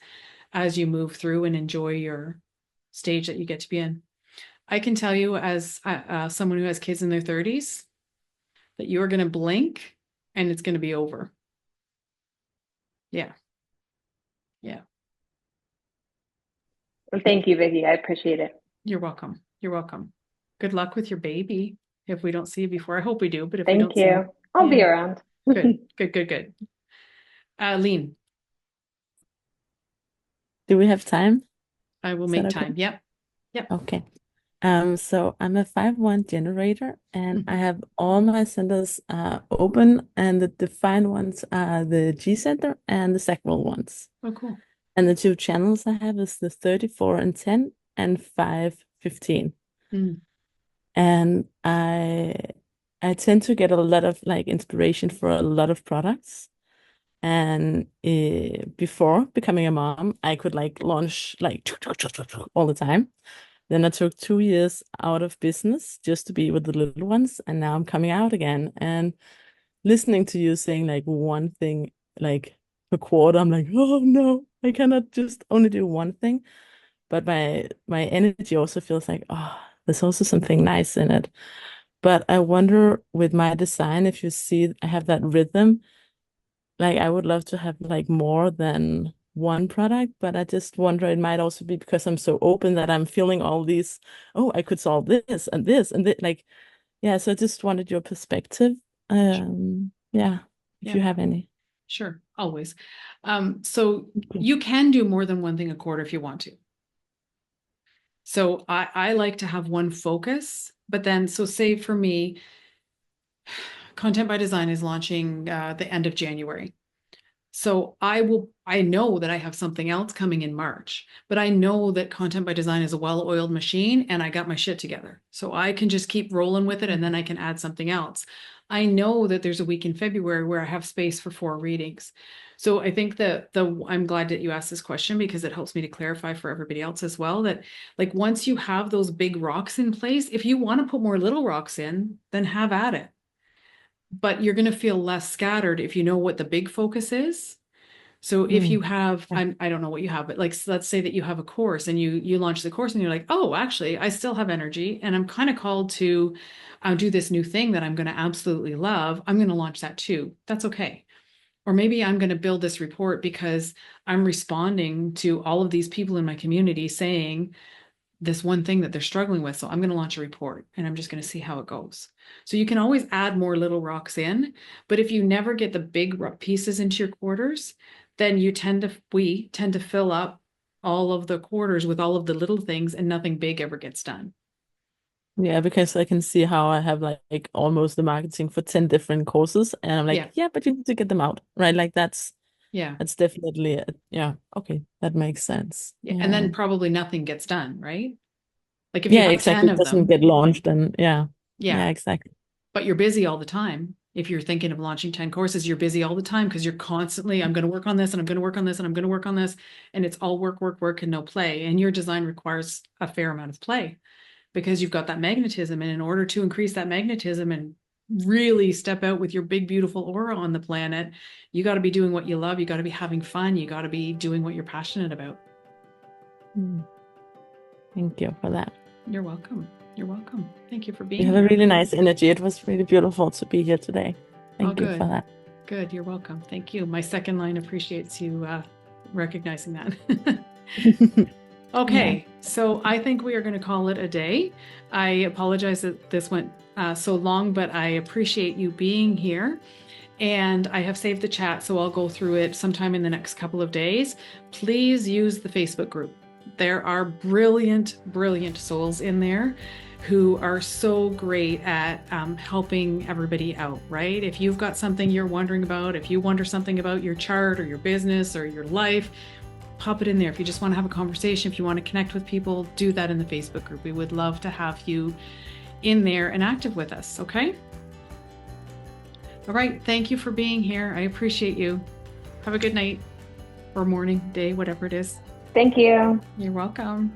as you move through and enjoy your stage that you get to be in. I can tell you, as someone who has kids in their 30s, that you are going to blink and it's going to be over. Yeah. Yeah. Well, thank you, Vicki. I appreciate it. You're welcome. You're welcome. Good luck with your baby. If we don't see you before, I hope we do, but if we don't see you. Thank you. I'll be around. Good. Lean. Do we have time? I will Is make that okay? time. Yep. Okay. So I'm a 5-1 generator, and I have all my centers open, and the defined ones are the G center and the sacral ones. Oh, cool. And the 2 channels I have is the 34 and 10 and 5-15. And I tend to get a lot of like inspiration for a lot of products. And before becoming a mom, I could like launch like all the time. Then I took 2 years out of business just to be with the little ones, and now I'm coming out again. And listening to you saying like one thing like a quarter, I'm like, oh no, I cannot just only do one thing. But my energy also feels like, oh, there's also something nice in it. But I wonder with my design, if you see I have that rhythm, like I would love to have like more than one product, but I just wonder it might also be because I'm so open that I'm feeling all these, oh, I could solve this and this and that. Like, yeah, so I just wanted your perspective. Yeah, if you have any. Sure, always. So you can do more than one thing a quarter if you want to. So I like to have one focus, but then, so say for me, Content by Design is launching the end of January. So I know that I have something else coming in March, but I know that Content by Design is a well-oiled machine and I got my shit together. So I can just keep rolling with it and then I can add something else. I know that there's a week in February where I have space for 4 readings. So I think that I'm glad that you asked this question because it helps me to clarify for everybody else as well that like once you have those big rocks in place, if you want to put more little rocks in, then have at it. But you're going to feel less scattered if you know what the big focus is. So if you have, I don't know what you have, but like, let's say that you have a course and you launch the course and you're like, oh, actually, I still have energy and I'm kind of called to do this new thing that I'm going to absolutely love. I'm going to launch that too. That's okay. Or maybe I'm going to build this report because I'm responding to all of these people in my community saying this one thing that they're struggling with. So I'm going to launch a report and I'm just going to see how it goes. So you can always add more little rocks in, but if you never get the big pieces into your quarters, then we tend to fill up all of the quarters with all of the little things and nothing big ever gets done. Yeah, because I can see how I have like almost the marketing for 10 different courses and I'm like, yeah, but you need to get them out, right? Like that's definitely okay, that makes sense. Yeah. And then probably nothing gets done, right? Like if yeah, you have exactly. 10 It of doesn't them, get launched and yeah, exactly. But you're busy all the time. If you're thinking of launching 10 courses, you're busy all the time because you're constantly, I'm going to work on this and I'm going to work on this and I'm going to work on this. And it's all work, work, work and no play. And your design requires a fair amount of play because you've got that magnetism. And in order to increase that magnetism and really step out with your big, beautiful aura on the planet, you got to be doing what you love. You got to be having fun. You got to be doing what you're passionate about. Thank you for that. You're welcome. You're welcome. Thank you for being here. You have a really nice energy. It was really beautiful to be here today. Thank you for that. Good. You're welcome. Thank you. My second line appreciates you recognizing that. Okay. So I think we are going to call it a day. I apologize that this went so long, but I appreciate you being here. And I have saved the chat, so I'll go through it sometime in the next couple of days. Please use the Facebook group. There are brilliant, brilliant souls in there who are so great at helping everybody out, right? If you've got something you're wondering about, if you wonder something about your chart or your business or your life, pop it in there. If you just want to have a conversation, if you want to connect with people, do that in the Facebook group. We would love to have you in there and active with us, okay? All right, thank you for being here. I appreciate you. Have a good night or morning, day, whatever it is. Thank you. You're welcome.